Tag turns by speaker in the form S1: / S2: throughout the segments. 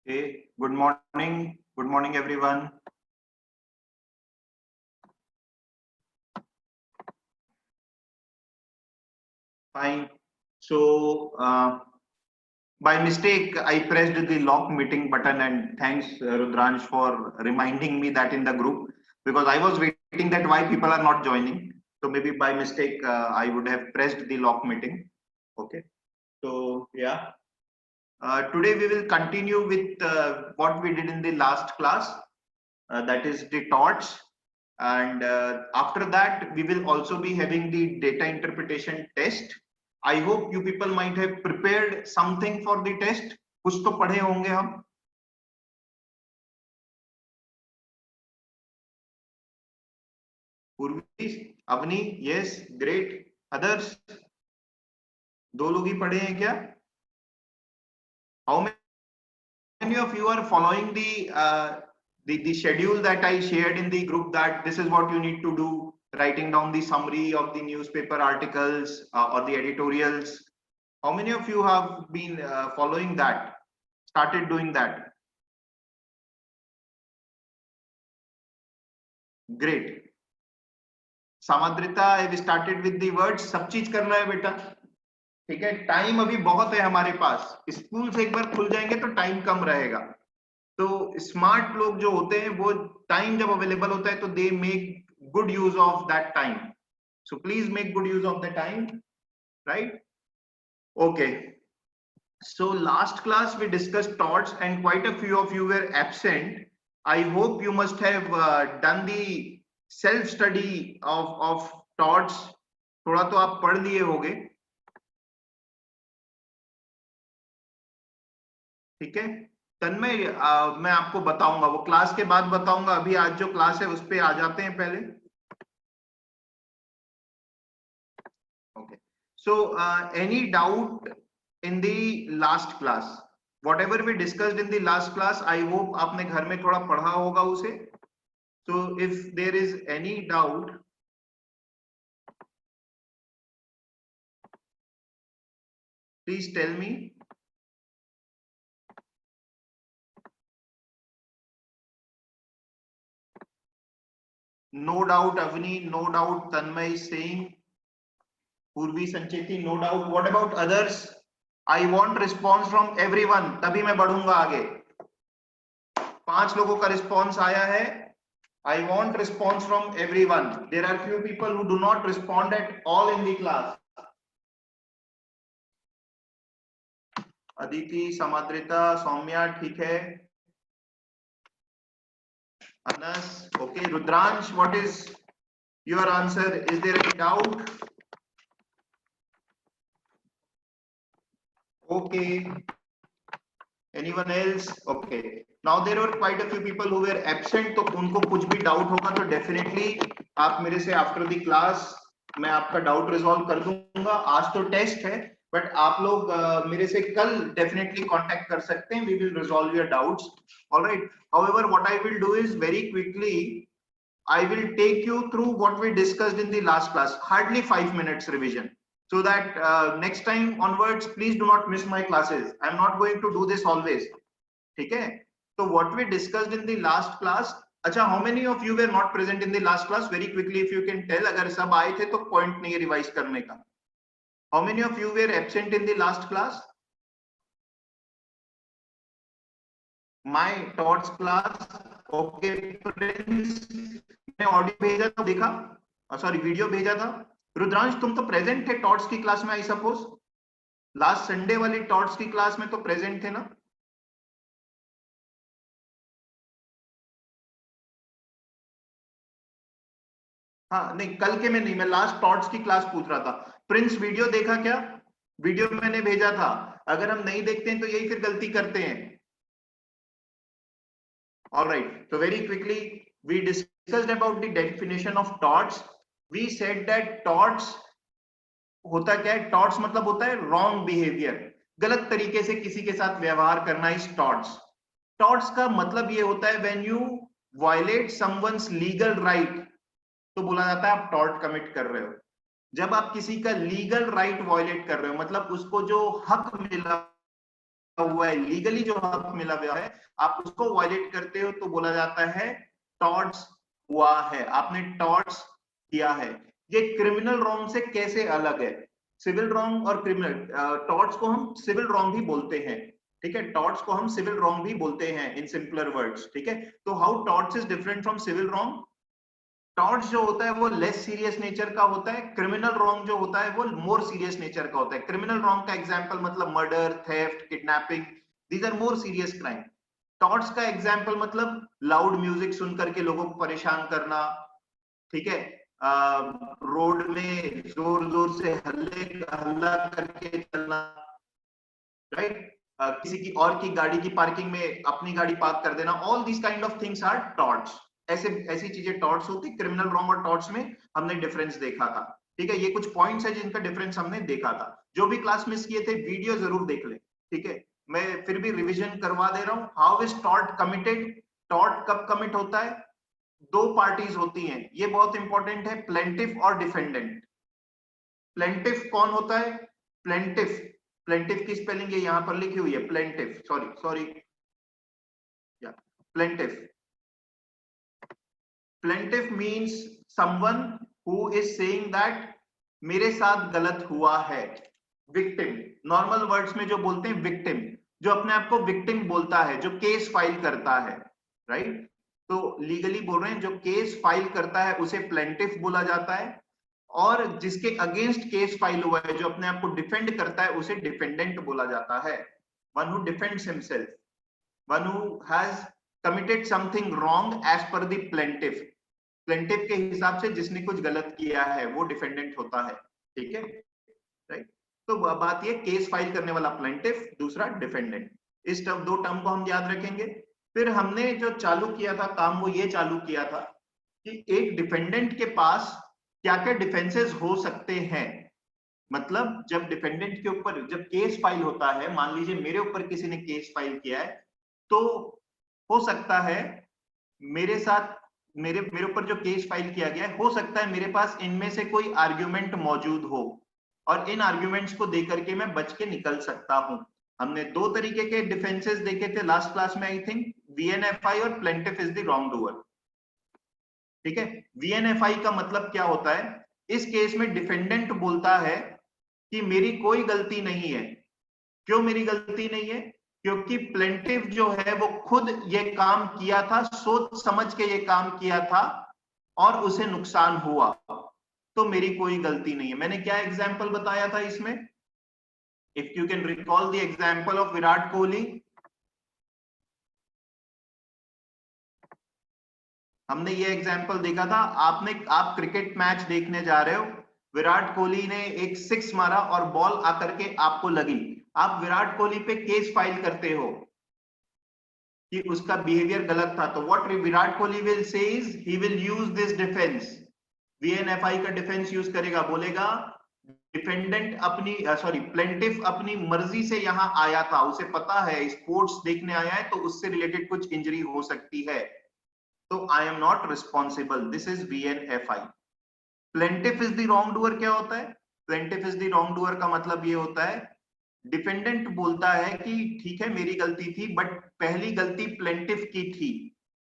S1: Hey, good morning. Good morning, everyone. Fine. So, by mistake, I pressed the lock meeting button, and thanks, Rudransh, for reminding me that in the group, because I was waiting that why people are not joining. So maybe by mistake, I would have pressed the lock meeting. Okay. So yeah. Today we will continue with what we did in the last class. That is the torch, and after that we will also be having the data interpretation test. I hope you people might have prepared something for the test. कुछ तो पढ़े होंगे हम. पूर्वी, Avani, yes, great. Others, दो लोग ही पढ़े हैं क्या? How many of you are following the schedule that I shared in the group, that this is what you need to do, writing down the summary of the newspaper articles or the editorials? How many of you have been following that, started doing that? Great. Samadrita, I have started with the words. सब चीज करना है बेटा, ठीक है? Time अभी बहुत है हमारे पास. स्कूल से एक बार खुल जाएंगे तो टाइम कम रहेगा. तो स्मार्ट लोग जो होते हैं वो टाइम जब अवेलेबल होता है तो they make good use of that time. So please make good use of the time, right? Okay. So last class we discussed torts and quite a few of you were absent. I hope you must have done the self study of torts. थोड़ा तो आप पढ़ लिए होंगे, ठीक है? तन्मय, मैं आपको बताऊंगा, वो क्लास के बाद बताऊंगा. अभी आज जो क्लास है उस पे आ जाते हैं पहले. Okay. So any doubt in the last class? Whatever we discussed in the last class, I hope आपने घर में थोड़ा पढ़ा होगा उसे. So if there is any doubt, please tell me. No doubt, Avni. No doubt, Tanmay is saying. Purvi, Sancheti, no doubt. What about others? I want response from everyone. तभी मैं बढ़ूंगा आगे. 5 लोगों का response आया है. I want response from everyone. There are few people who do not respond at all in the class. Aditi, समाद्रिता, Saumya, ठीक है. Anas, okay. Rudransh, what is your answer? Is there any doubt? Okay. Anyone else? Okay. Now there were quite a few people who were absent, तो उनको कुछ भी doubt होगा तो definitely आप मेरे से after the class मैं आपका doubt resolve कर दूंगा. आज तो test है, but आप लोग मेरे से कल definitely contact कर सकते हैं. We will resolve your doubts. All right. However, what I will do is very quickly I will take you through what we discussed in the last class. Hardly 5 minutes revision, so that next time onwards, please do not miss my classes. I'm not going to do this always. Okay? So what we discussed in the last class. अच्छा, how many of you were not present in the last class? Very quickly, if you can tell. अगर सब आए थे तो point नहीं है revise करने का. How many of you were absent in the last class? My torts class. Okay, friends. मैंने ऑडियो भेजा था, देखा? सॉरी, वीडियो भेजा था. रुद्रांश, तुम तो प्रेजेंट थे टॉर्च की क्लास में, आई सपोज. लास्ट संडे वाली टॉर्च की क्लास में तो प्रेजेंट थे ना? हाँ, नहीं, कल के में नहीं, मैं लास्ट टॉर्च की क्लास पूछ रहा था. प्रिंस, वीडियो देखा क्या? वीडियो मैंने भेजा था. अगर हम नहीं देखते हैं तो यही फिर गलती करते हैं. All right, so very quickly we discussed about the definition of torts. We said that torts होता क्या है? टॉर्ट्स मतलब होता है रॉन्ग बिहेवियर, गलत तरीके से किसी के साथ व्यवहार करना. इस टॉर्ट्स टॉर्ट्स का मतलब ये होता है when you violate someone's legal right, तो बोला जाता है आप टॉर्ट कमिट कर रहे हो. जब आप किसी का लीगल राइट वायलेट कर रहे हो, मतलब उसको जो हक मिला हुआ है, लीगली जो हक मिला हुआ है, आप उसको वायलेट करते हो तो बोला जाता है टॉर्ट्स हुआ है, आपने टॉर्ट्स किया है। ये क्रिमिनल रॉन्ग से कैसे अलग है? सिविल रॉन्ग और क्रिमिनल, टॉर्ट्स को हम सिविल रॉन्ग भी बोलते हैं, ठीक है, टॉर्ट्स को हम सिविल रॉन्ग भी बोलते हैं इन सिंपलर वर्ड्स, ठीक है। तो how torts is different from civil wrong? Torts जो होता है वो लेस सीरियस नेचर का होता है, क्रिमिनल रॉन्ग जो होता है वो मोर सीरियस नेचर का होता है। क्रिमिनल रॉन्ग का एग्जांपल मतलब murder, theft, kidnapping, these are more serious crime. Torts का एग्जांपल मतलब लाउड म्यूजिक सुन करके लोगों को परेशान करना, ठीक है, रोड में जोर जोर से हल्ला करके चलना, राइट, किसी की और की गाड़ी की पार्किंग में अपनी गाड़ी पार्क कर देना, all this kind of things are torts. ऐसी चीजें टॉर्ट्स होती। क्रिमिनल रॉन्ग और टॉर्ट्स में हमने डिफरेंस देखा था, ठीक है। ये कुछ पॉइंट्स है जिनका डिफरेंस हमने देखा था। जो भी क्लास मिस किए थे वीडियो जरूर देख ले, ठीक है। मैं फिर भी रिवीजन करवा दे रहा हूँ। How is tort committed? Tort कब कमिट होता है? दो पार्टीज होती हैं, ये बहुत इंपॉर्टेंट है, प्लेंटिफ और डिफेंडेंट। प्लेंटिफ कौन होता है? प्लेंटिफ, प्लेंटिफ की स्पेलिंग ये यहां पर लिखी हुई है, प्लेंटिफ, सॉरी या plaintiff. Plaintiff means someone who is saying that मेरे साथ गलत हुआ है। विक्टिम, नॉर्मल वर्ड्स में जो बोलते हैं विक्टिम, जो अपने आप को विक्टिम बोलता है, जो केस फाइल करता है, राइट। तो लीगली बोल रहे हैं, जो केस फाइल करता है उसे प्लेंटिफ बोला जाता है, और जिसके अगेंस्ट केस फाइल हुआ है, जो अपने आप को डिफेंड करता है, उसे डिफेंडेंट बोला जाता है। One who defends himself, one who has committed something wrong as per the plaintiff. Plaintiff के हिसाब से जिसने कुछ गलत किया है वो डिफेंडेंट होता है, ठीक है, राइट। तो बात ये, केस फाइल करने वाला प्लेंटिफ, दूसरा डिफेंडेंट। इस दो टर्म को हम याद रखेंगे। फिर हमने जो चालू किया था काम, वो ये चालू किया था कि एक डिफेंडेंट के पास क्या क्या डिफेंसेस हो सकते हैं। मतलब जब डिफेंडेंट के ऊपर जब केस फाइल होता है, मान लीजिए मेरे ऊपर किसी ने केस फाइल किया है, तो हो सकता है मेरे साथ, मेरे मेरे ऊपर जो केस फाइल किया गया है, हो सकता है मेरे पास इनमें से कोई आर्ग्यूमेंट मौजूद हो, और इन आर्ग्यूमेंट्स को देकर के मैं बच के निकल सकता हूं। हमने दो तरीके के डिफेंसेस देखे थे लास्ट क्लास में, आई थिंक वीएनएफआई और plaintiff is the wrong doer, ठीक है। वीएनएफआई का मतलब क्या होता है? इस केस में डिफेंडेंट बोलता है कि मेरी कोई गलती नहीं है। क्यों मेरी गलती नहीं है? क्योंकि प्लेंटिफ जो है वो खुद ये काम किया था, सोच समझ के ये काम किया था, और उसे नुकसान हुआ, तो मेरी कोई गलती नहीं है। मैंने क्या एग्जाम्पल बताया था इसमें? If you can recall the example of Virat Kohli, हमने ये एग्जाम्पल देखा था। आप क्रिकेट मैच देखने जा रहे हो, विराट कोहली ने एक सिक्स मारा और बॉल आकर के आपको लगी, आप विराट कोहली पे केस फाइल करते हो कि उसका बिहेवियर गलत था, तो what Virat Kohli will say is he will use this defence, VNFI का डिफेंस यूज करेगा, बोलेगा डिफेंडेंट अपनी सॉरी प्लेंटिफ अपनी मर्जी से यहां आया था, उसे पता है स्पोर्ट्स देखने आया है तो उससे रिलेटेड कुछ इंजरी हो सकती है, तो I am not responsible, this is VNFI. Plaintiff is the wrong doer क्या होता है? Plaintiff is the wrong doer का मतलब ये होता है, डिफेंडेंट बोलता है कि ठीक है मेरी गलती थी, बट पहली गलती प्लेंटिफ की थी।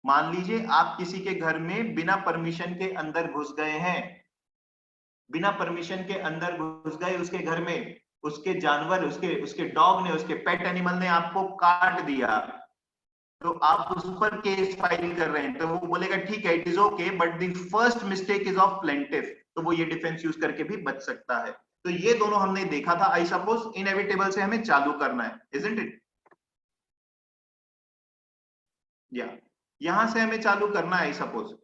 S1: मान लीजिए आप किसी के घर में बिना परमिशन के अंदर घुस गए हैं, बिना परमिशन के अंदर घुस गए उसके घर में, उसके जानवर, उसके उसके डॉग ने, उसके पेट एनिमल ने आपको काट दिया, तो आप उस पर केस फाइल कर रहे हैं, तो वो बोलेगा ठीक है it is okay, but the first mistake is of plaintiff, तो वो ये डिफेंस यूज करके भी बच सकता है। तो ये दोनों हमने देखा था। आई सपोज इनएविटेबल से हमें चालू करना है, इजंट इट? या यहां से हमें चालू करना है, I suppose.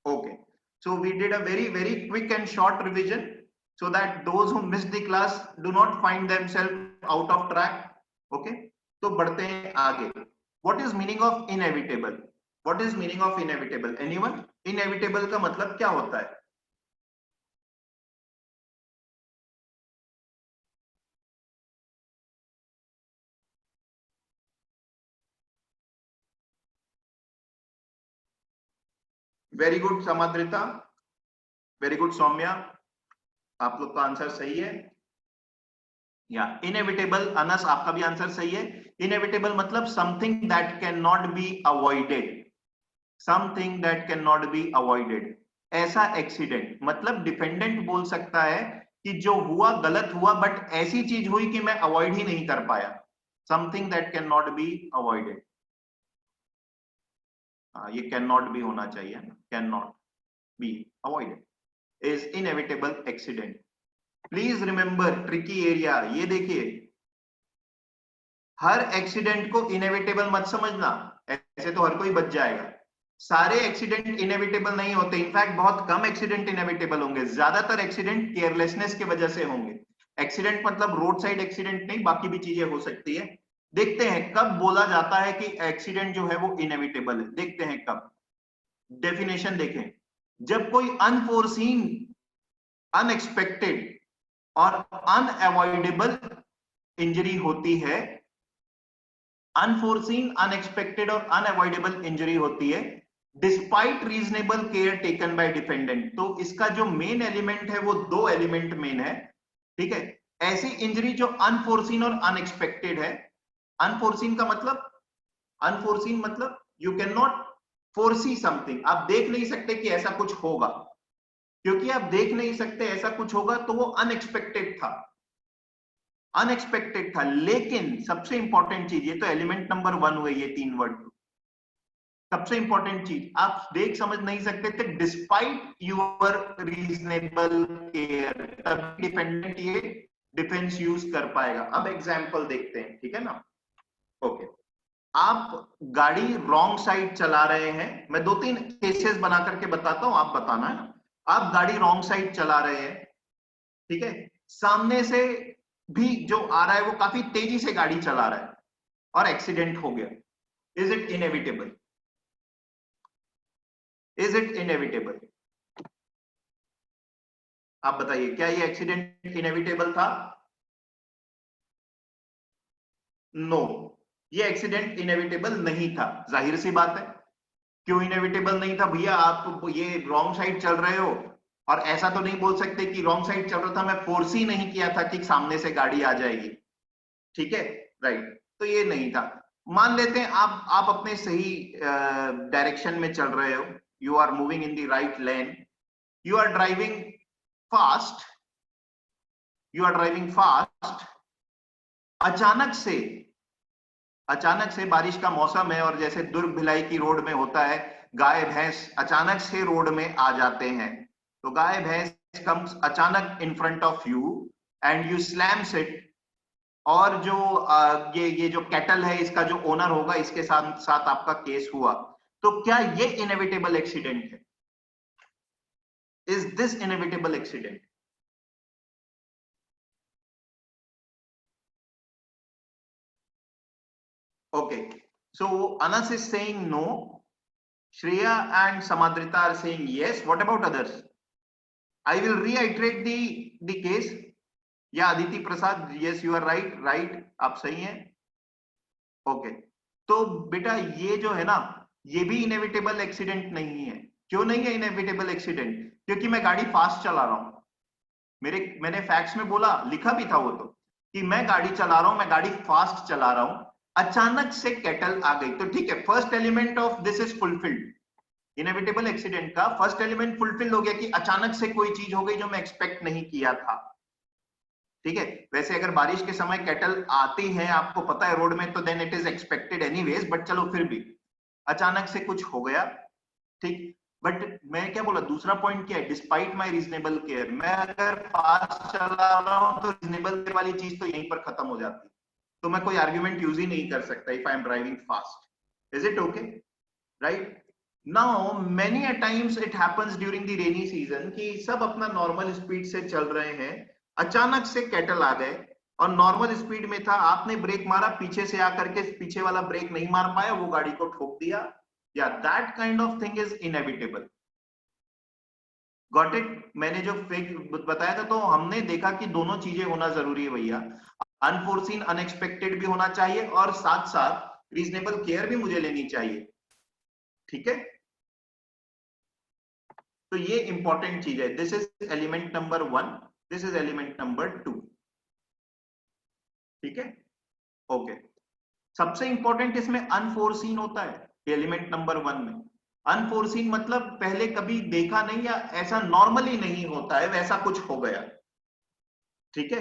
S1: Okay, so we did a very quick and short revision so that those who missed the class do not find themselves out of track. Okay, तो बढ़ते हैं आगे। What is meaning of inevitable? What is meaning of inevitable? Anyone? Inevitable का मतलब क्या होता है? Very good Samadrita, very good Soumya, आप लोग का आंसर सही है। या इनएविटेबल, अनस आपका भी आंसर सही है। इनएविटेबल मतलब something that can not be avoided, something that can not be avoided. ऐसा एक्सीडेंट मतलब डिफेंडेंट बोल सकता है कि जो हुआ गलत हुआ, बट ऐसी चीज हुई कि मैं अवॉइड ही नहीं कर पाया, something that can not be avoided. ये कैन नॉट बी होना चाहिए, can not be avoided is inevitable accident. Please remember tricky area, ये देखिए हर एक्सीडेंट को इनएविटेबल मत समझना, ऐसे तो हर कोई बच जाएगा। सारे एक्सीडेंट इनएविटेबल नहीं होते, इनफैक्ट बहुत कम एक्सीडेंट इनएविटेबल होंगे, ज्यादातर एक्सीडेंट केयरलेसनेस की वजह से होंगे। एक्सीडेंट मतलब रोड साइड एक्सीडेंट नहीं, बाकी भी चीजें हो सकती है। देखते हैं कब बोला जाता है कि एक्सीडेंट जो है वो इनएविटेबल है, देखते हैं कब। डेफिनेशन देखें, जब कोई अनफोर्सीन, अनएक्सपेक्टेड और अनअवॉइडेबल इंजरी होती है, अनफोर्सीन, अनएक्सपेक्टेड और अनअवॉइडेबल इंजरी होती है despite reasonable care taken by defendant. तो इसका जो मेन एलिमेंट है वो दो एलिमेंट मेन है, ठीक है। ऐसी इंजरी जो अनफोर्सीन और अनएक्सपेक्टेड है। अनफोर्सीन का मतलब, अनफोर्सीन मतलब यू कैन नॉट फोर्सी समथिंग, आप देख नहीं सकते कि ऐसा कुछ होगा, क्योंकि आप देख नहीं सकते ऐसा कुछ होगा तो वो अनएक्सपेक्टेड था, अनएक्सपेक्टेड था। लेकिन सबसे इंपॉर्टेंट चीज, ये तो एलिमेंट नंबर 1 हुए ये 3 वर्ड, सबसे इंपॉर्टेंट चीज आप देख समझ नहीं सकते थे डिस्पाइट यूर रीजनेबल केयर, तब डिपेंडेंट ये डिफेंस यूज कर पाएगा। अब एग्जांपल देखते हैं, ठीक है ना। ओके, आप गाड़ी रॉन्ग साइड चला रहे हैं, मैं 2-3 केसेस बना करके बताता हूं, आप बताना है। आप गाड़ी रॉन्ग साइड चला रहे हैं, ठीक है, सामने से भी जो आ रहा है वो काफी तेजी से गाड़ी चला रहा है और एक्सीडेंट हो गया। Is it inevitable? Is it inevitable? आप बताइए, क्या ये एक्सीडेंट इनएविटेबल था? नो, ये एक्सीडेंट इनएविटेबल नहीं था। जाहिर सी बात है, क्यों इनएविटेबल नहीं था भैया? आप ये रॉन्ग साइड चल रहे हो और ऐसा तो नहीं बोल सकते कि रॉन्ग साइड चल रहा था, मैं फोर्स ही नहीं किया था कि सामने से गाड़ी आ जाएगी, ठीक है, राइट। तो ये नहीं था। मान लेते हैं आप अपने सही डायरेक्शन में चल रहे हो, you are moving in the right lane, you are driving fast, you are driving fast, अचानक से बारिश का मौसम है और जैसे दुर्ग भिलाई की रोड में होता है, गाय भैंस अचानक से रोड में आ जाते हैं। तो गाय भैंस कम्स अचानक in front of you and you slams it. और जो ये जो कैटल है, इसका जो ओनर होगा, इसके साथ साथ आपका केस हुआ। तो क्या ये इनएविटेबल एक्सीडेंट है? Is this inevitable accident? Okay, so Anas is saying no, Shreya and Samadrita are saying yes. What about others? I will reiterate the case. Yeah, Aditi Prasad, yes, you are right, right, आप सही हैं। Okay, तो बेटा ये जो है ना, ये भी इनएविटेबल एक्सीडेंट नहीं है। क्यों नहीं है इनएविटेबल एक्सीडेंट? क्योंकि मैं गाड़ी फास्ट चला रहा हूं। मैंने फैक्ट्स में बोला, लिखा भी था वो तो, कि मैं गाड़ी चला रहा हूं, मैं गाड़ी फास्ट चला रहा हूं, अचानक से कैटल आ गई। तो ठीक है, first element of this is fulfilled. Inevitable accident का फर्स्ट एलिमेंट फुलफिल हो गया कि अचानक से कोई चीज हो गई जो मैं एक्सपेक्ट नहीं किया था, ठीक है। वैसे अगर बारिश के समय कैटल आती है, आपको पता है रोड में, तो then it is expected anyways, but चलो फिर भी अचानक से कुछ हो गया, ठीक। बट मैं क्या बोला, दूसरा पॉइंट क्या है, डिस्पाइट माई रीजनेबल केयर। मैं अगर फास्ट चला रहा हूं तो रीजनेबल केयर वाली चीज तो यहीं पर खत्म हो जाती है, तो मैं कोई आर्ग्यूमेंट यूज ही नहीं कर सकता if I am driving fast. Is it okay? Right. Now many a times it happens during the rainy season कि सब अपना नॉर्मल स्पीड से चल रहे हैं, अचानक से कैटल आ गए और नॉर्मल स्पीड में था, आपने ब्रेक मारा, पीछे से आकर के पीछे वाला ब्रेक नहीं मार पाया, वो गाड़ी को ठोक दिया, या that kind of thing is inevitable. Got it? मैंने जो फेक बताया था, तो हमने देखा कि दोनों चीजें होना जरूरी है भैया, अनफोर्सीन अनएक्सपेक्टेड भी होना चाहिए और साथ साथ रीजनेबल केयर भी मुझे लेनी चाहिए, ठीक है। तो ये इंपॉर्टेंट चीज है। This is element number 1, this is element number 2। ठीक है, ओके। सबसे इंपॉर्टेंट इसमें अनफोर्सीन होता है, एलिमेंट नंबर 1 में। अनफोर्सीन मतलब पहले कभी देखा नहीं या ऐसा नॉर्मली नहीं होता है, वैसा कुछ हो गया। ठीक है,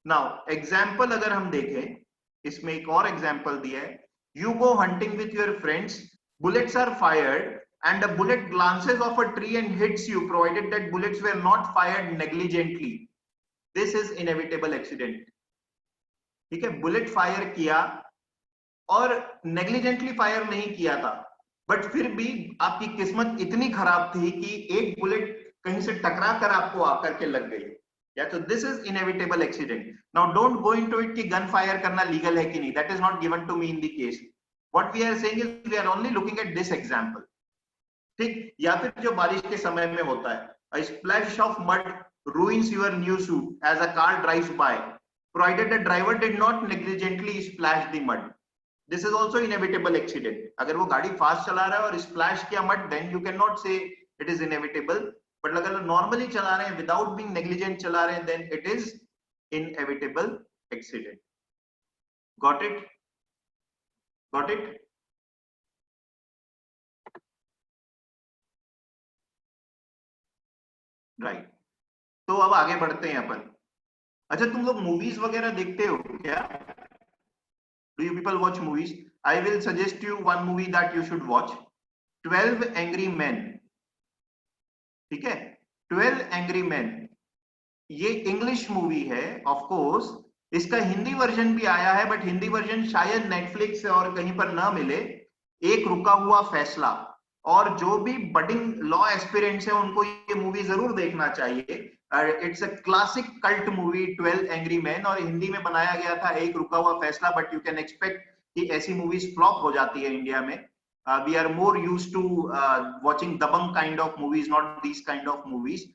S1: नाउ एग्जाम्पल अगर हम देखें, इसमें एक और एग्जाम्पल दिया है, you go hunting with your friends, bullets are fired and a bullet glances off a tree and hits you, provided that bullets were not fired negligently. This is inevitable accident. ठीक है, bullet fire किया और negligently fire नहीं किया था, but फिर भी आपकी किस्मत इतनी खराब थी कि एक बुलेट कहीं से टकरा कर आपको आकर के लग गई, या तो this is inevitable accident. Now don't go into it कि गन फायर करना लीगल है कि नहीं, that is not given to me in the case. What we are saying is we are only looking at this example. ठीक, या फिर जो बारिश के समय में होता है, a splash of mud ruins your new suit as a car drives by, provided the driver did not negligently splash the mud. This is also inevitable accident. अगर वो गाड़ी फास्ट चला रहा है और स्प्लैश किया mud, then you can not say it is inevitable. But अगर normally चला रहे हैं, विदाउट बीइंग नेग्लिजेंट चला रहे हैं, then it is inevitable accident. Got it, got it. Right, तो अब आगे बढ़ते हैं अपन। अच्छा, तुम लोग मूवीज वगैरह देखते हो क्या? Do you people watch movies? I will suggest you one movie that you should watch. 12 Angry Men. ठीक है, 12 Angry Men, ये इंग्लिश मूवी है ऑफ कोर्स। इसका हिंदी वर्जन भी आया है, बट हिंदी वर्जन शायद नेटफ्लिक्स और कहीं पर ना मिले। एक रुका हुआ फैसला। और जो भी बडिंग लॉ एस्पिरेंट्स हैं उनको ये मूवी जरूर देखना चाहिए। It's a classic cult movie 12 angry man, और हिंदी में बनाया गया था एक रुका हुआ फैसला। बट यू कैन एक्सपेक्ट कि ऐसी मूवीज फ्लॉप हो जाती है इंडिया में। We are more used to watching Dabangg kind of movies, not these kind of movies.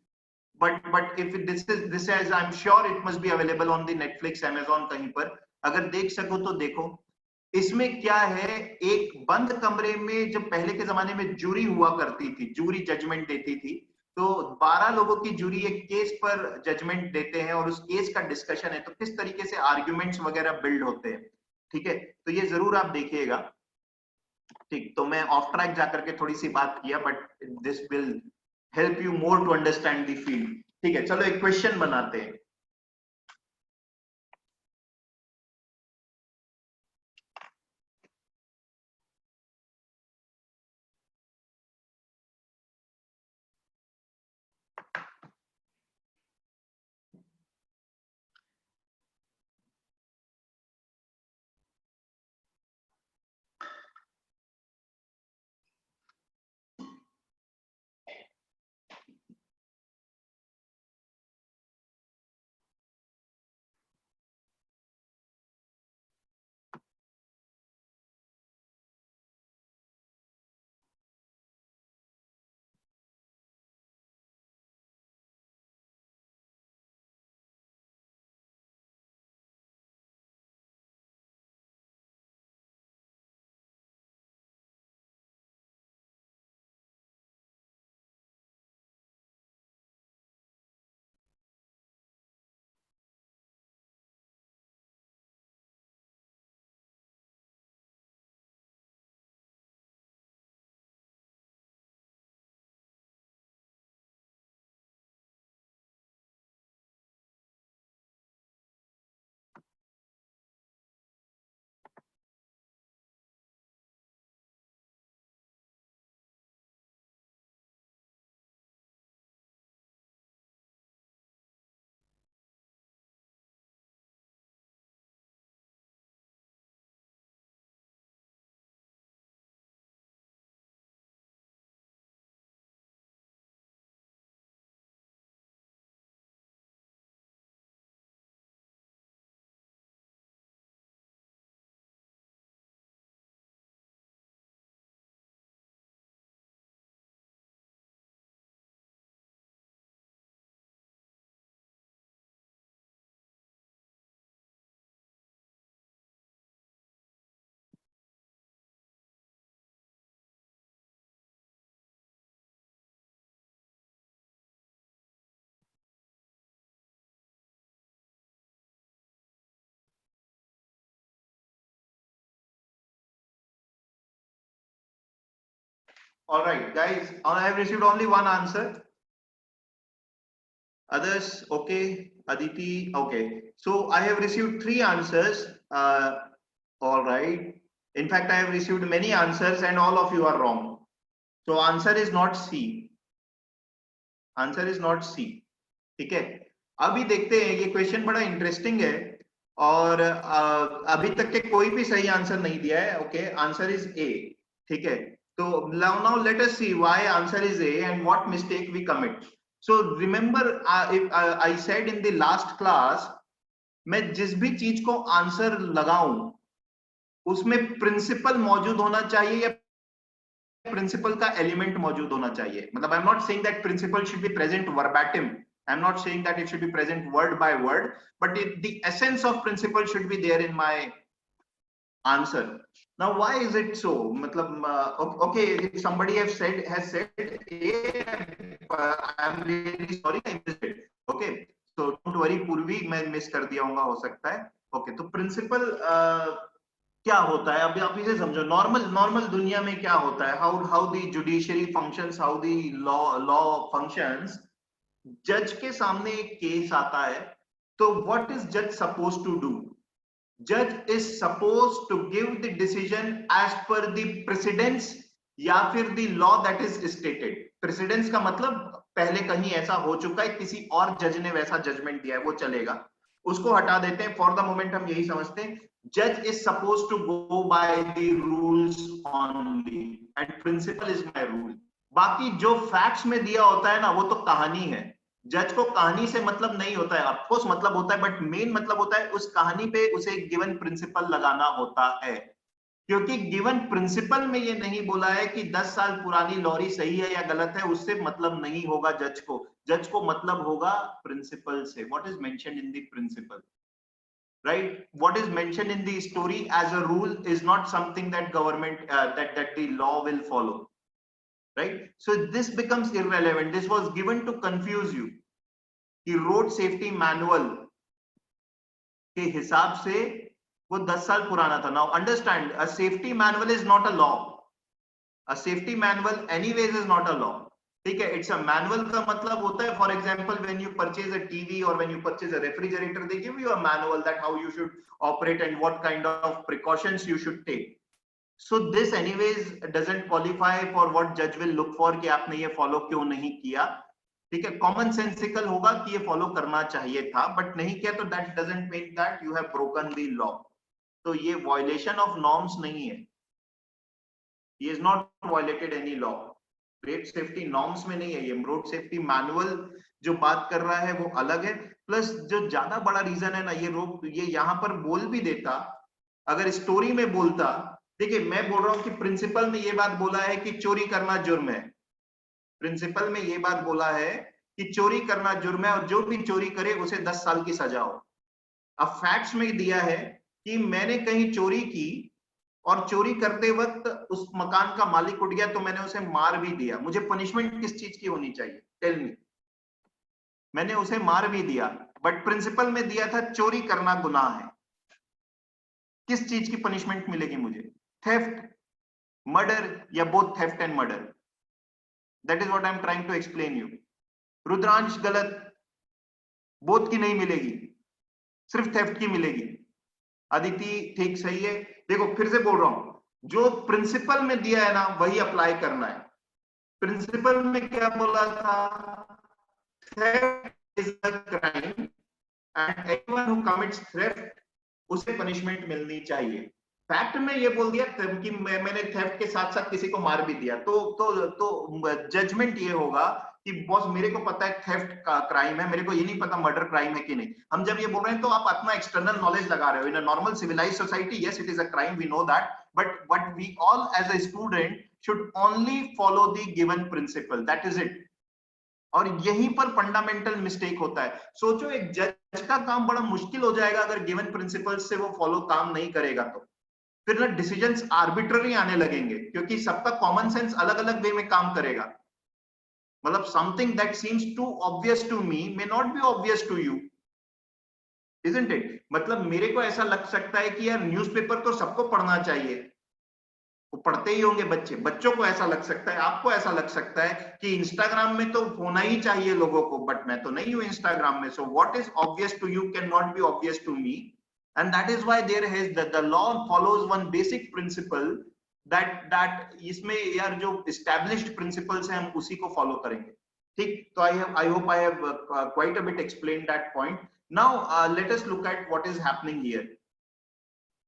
S1: But if this is I'm sure it must be available on the Netflix, Amazon, कहीं पर। अगर देख सको तो देखो। इसमें क्या है, एक बंद कमरे में जब पहले के जमाने में जूरी हुआ करती थी, जूरी जजमेंट देती थी, तो 12 लोगों की जूरी एक केस पर जजमेंट देते हैं और उस केस का डिस्कशन है, तो किस तरीके से आर्ग्यूमेंट्स वगैरह बिल्ड होते हैं। ठीक है, तो ये जरूर आप देखिएगा। ठीक, तो मैं ऑफ ट्रैक जाकर के थोड़ी सी बात किया, but this will help you more to understand the field. ठीक है, चलो एक क्वेश्चन बनाते हैं। All right, guys, I have received only one answer. Others, okay. Aditi, okay. So I have received 3 answers. All right. In fact, I have received many answers and all of you are wrong. So answer is not C. Answer is not C. ठीक है, अभी देखते हैं, ये question बड़ा interesting है और अभी तक के कोई भी सही आंसर नहीं दिया है. Okay, answer is a. ठीक है, तो now let us see why answer is A and what mistake we commit. So remember, I said in the last class, मैं जिस भी चीज को आंसर लगाऊं उसमें प्रिंसिपल मौजूद होना चाहिए या प्रिंसिपल का एलिमेंट मौजूद होना चाहिए. मतलब I am not saying that principle should be present verbatim. I'm not saying that it should be present word by word, but the essence of principle should be there in my answer. Now, why is it so? Matlab, okay, if somebody has said I am really sorry, I missed it. Okay, so don't worry, पूर्वी मैं miss कर दिया होगा, हो सकता है. Okay, तो principal क्या होता है, अभी आप इसे समझो. नॉर्मल दुनिया में क्या होता है, how the judiciary functions, how the law functions. जज के सामने एक केस आता है, तो व्हाट इज जज सपोज टू डू? जज is suppose to give the decision as per the precedents या फिर the law that is stated. Precedents का मतलब पहले कहीं ऐसा हो चुका है, किसी और जज ने वैसा जजमेंट दिया है, वो चलेगा, उसको हटा देते हैं. फॉर द मोमेंट हम यही समझते हैं, जज is suppose to go by the rules only and principle is my rule. बाकी जो फैक्ट्स में दिया होता है ना, वो तो कहानी है. जज को कहानी से मतलब नहीं होता है, ऑफकोर्स मतलब होता है, बट मेन मतलब होता है उस कहानी पे उसे गिवन प्रिंसिपल लगाना होता है. क्योंकि गिवन प्रिंसिपल में ये नहीं बोला है कि 10 साल पुरानी लॉरी सही है या गलत है, उससे मतलब नहीं होगा जज को. जज को मतलब होगा प्रिंसिपल से. What is mentioned in the principle, right? What is mentioned in the story as a rule is not something that government that the law will follow, right? So this becomes irrelevant. This was given to confuse you. कि road safety manual के हिसाब से वो 10 साल पुराना था. Now understand, a safety manual is not a law. A safety manual anyways is not a law. ठीक है, इट्स अ मैनुअल का मतलब होता है, for example when you purchase a TV और when you purchase a refrigerator, they give you a manual that how you should operate and what kind of precautions you should take. So this anyways doesn't qualify for what judge will look for कि आपने ये follow क्यों नहीं किया. ठीक है, common sensical होगा कि ये फॉलो करना चाहिए था, बट नहीं किया, तो that doesn't mean that you have broken the law. तो ये वायलेशन ऑफ नॉर्म्स नहीं है, ये is not violated any law. Road safety norms में नहीं है, ये रोड सेफ्टी मैनुअल जो बात कर रहा है वो अलग है. प्लस जो ज्यादा बड़ा रीजन है ना, ये यहाँ पर बोल भी देता, अगर स्टोरी में बोलता. देखिए, मैं बोल रहा हूँ कि प्रिंसिपल में ये बात बोला है कि चोरी करना जुर्म है. प्रिंसिपल में ये बात बोला है कि चोरी करना जुर्म है और जो भी चोरी करे उसे 10 साल की सजा हो. अब फैक्ट्स में दिया है कि मैंने कहीं चोरी की और चोरी करते वक्त उस मकान का मालिक उठ गया तो मैंने उसे मार भी दिया. मुझे पनिशमेंट किस चीज की होनी चाहिए, टेल मी. मैंने उसे मार भी दिया, बट प्रिंसिपल में दिया था चोरी करना गुनाह है. किस चीज की पनिशमेंट मिलेगी मुझे? थेफ्ट, मर्डर, या both theft and murder. That is what I am trying to explain you. Rudransh गलत, बोथ की नहीं मिलेगी, सिर्फ थेफ्ट की मिलेगी. अदिति ठीक सही है. देखो फिर से बोल रहा हूं, जो प्रिंसिपल में दिया है ना वही अप्लाई करना है. प्रिंसिपल में क्या बोला था? Theft is a crime and anyone who commits theft उसे पनिशमेंट मिलनी चाहिए. फैक्ट में ये बोल दिया कि मैंने थेफ्ट के साथ साथ किसी को मार भी दिया, तो जजमेंट ये होगा कि बॉस मेरे को पता है थेफ्ट का क्राइम है, मेरे को ये नहीं पता मर्डर क्राइम है कि नहीं. हम जब ये बोल रहे हैं तो आप अपना एक्सटर्नल नॉलेज लगा रहे हो. In a normal civilised society, yes it is a crime, we know that, but we all as a student should only follow the given principle, that is it. और यहीं पर फंडामेंटल मिस्टेक होता है. सोचो, एक जज का काम बड़ा मुश्किल हो जाएगा अगर गिवन प्रिंसिपल से वो फॉलो काम नहीं करेगा. तो फिर ना डिसीजंस आर्बिट्ररी आने लगेंगे, क्योंकि सबका कॉमन सेंस अलग अलग वे में काम करेगा. मतलब something that seems to obvious to me may not be obvious to you, isn't it? मतलब मेरे को ऐसा लग सकता है कि यार न्यूज़पेपर तो सबको पढ़ना चाहिए, वो पढ़ते ही होंगे बच्चे, बच्चों को ऐसा लग सकता है, आपको ऐसा लग सकता है कि इंस्टाग्राम में तो होना ही चाहिए लोगों को, बट मैं तो नहीं हूं इंस्टाग्राम में, so what is obvious to you can not be obvious to me, and that is why there has the law follows one basic principle, that इसमें यार जो एस्टैब्लिश्ड प्रिंसिपल्स हैं हम उसी को फॉलो करेंगे, ठीक। तो I hope I have quite a bit explain that point. Now let us look at what is happening here,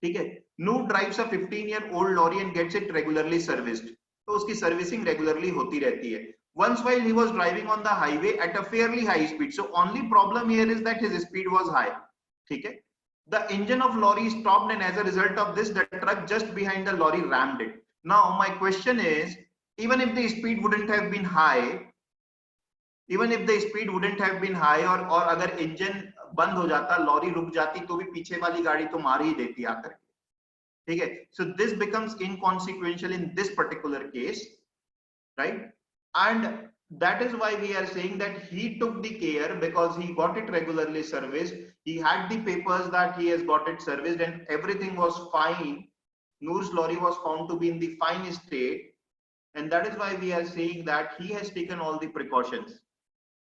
S1: ठीक है। नू drives a 15-year-old lorry and gets it regularly serviced, तो उसकी सर्विसिंग रेगुलरली होती रहती है। Once while he was driving on the highway at a fairly high speed, so only problem here is that his speed was high, ठीक है। The engine of lorry stopped and as a result of this the truck just behind the lorry rammed it. Now my question is, even if the speed wouldn't have been high, even if the speed wouldn't have been high, और अगर engine बंद हो जाता, lorry रुक जाती, तो भी पीछे वाली गाड़ी तो मार ही देती आकर के, ठीक है। So this becomes inconsequential in this particular case, right, and that is why we are saying that he took the care because he got it regularly serviced, he had the papers that he has got it serviced and everything was fine. Noor's lorry was found to be in the fine state, and that is why we are saying that he has taken all the precautions.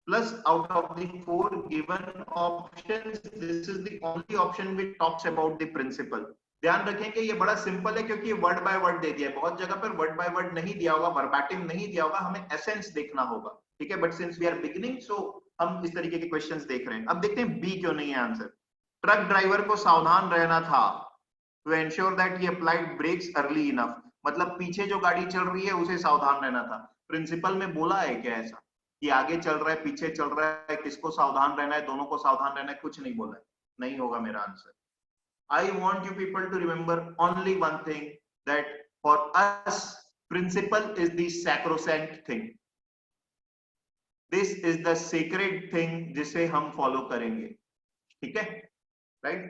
S1: Plus, out of the 4 given options, this is the only option which talks about the principle. ध्यान रखेंगे ये बड़ा simple है क्योंकि word by word दे दिया है, बहुत जगह पर वर्ड बाय वर्ड नहीं दिया होगा, वर्बैटिम नहीं दिया होगा, हमें एसेंस देखना होगा, ठीक है। But since we are beginning, so हम इस तरीके के क्वेश्चंस देख रहे हैं। अब देखते हैं बी क्यों नहीं है आंसर। ट्रक ड्राइवर को सावधान रहना था to ensure that he applied brakes early enough, मतलब पीछे जो गाड़ी चल रही है उसे सावधान रहना था। प्रिंसिपल में बोला है क्या ऐसा कि आगे चल रहा है पीछे चल रहा है किसको सावधान रहना है, दोनों को सावधान रहना है, कुछ नहीं बोला है, नहीं होगा मेरा answer. I want you people to remember only one thing, that for us principle is the sacrosanct thing, this is the sacred thing जिसे हम follow करेंगे, ठीक है, right?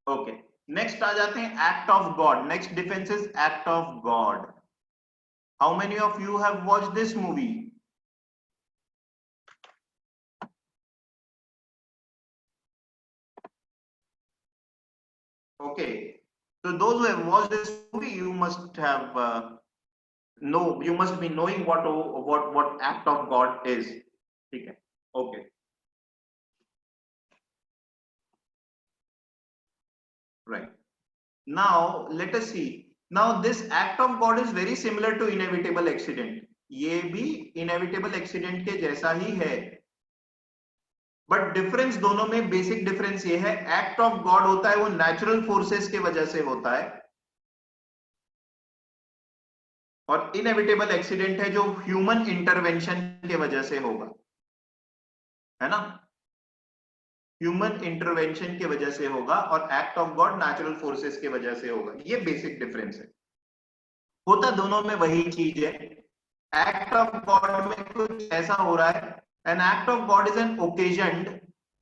S1: Okay, next आ जाते हैं act of God. Next defense is act of God. How many of you have watched this movie? Okay, so those who have watched this movie, you must have you must be knowing what act of God is, ठीक है, okay. Right, now let us see. Now this act of God is very similar to inevitable accident, ये भी inevitable accident के जैसा ही है, but difference दोनों में, basic difference ये है, एक्ट ऑफ गॉड होता है वो नेचुरल फोर्सेस के वजह से होता है, और इनएविटेबल एक्सीडेंट है जो ह्यूमन इंटरवेंशन के वजह से होगा, है ना, ह्यूमन इंटरवेंशन के वजह से होगा, और act of God natural forces के वजह से होगा, ये बेसिक डिफरेंस है। होता दोनों में वही चीज है, एक्ट ऑफ गॉड में कुछ ऐसा हो रहा है, an act of God is an occasioned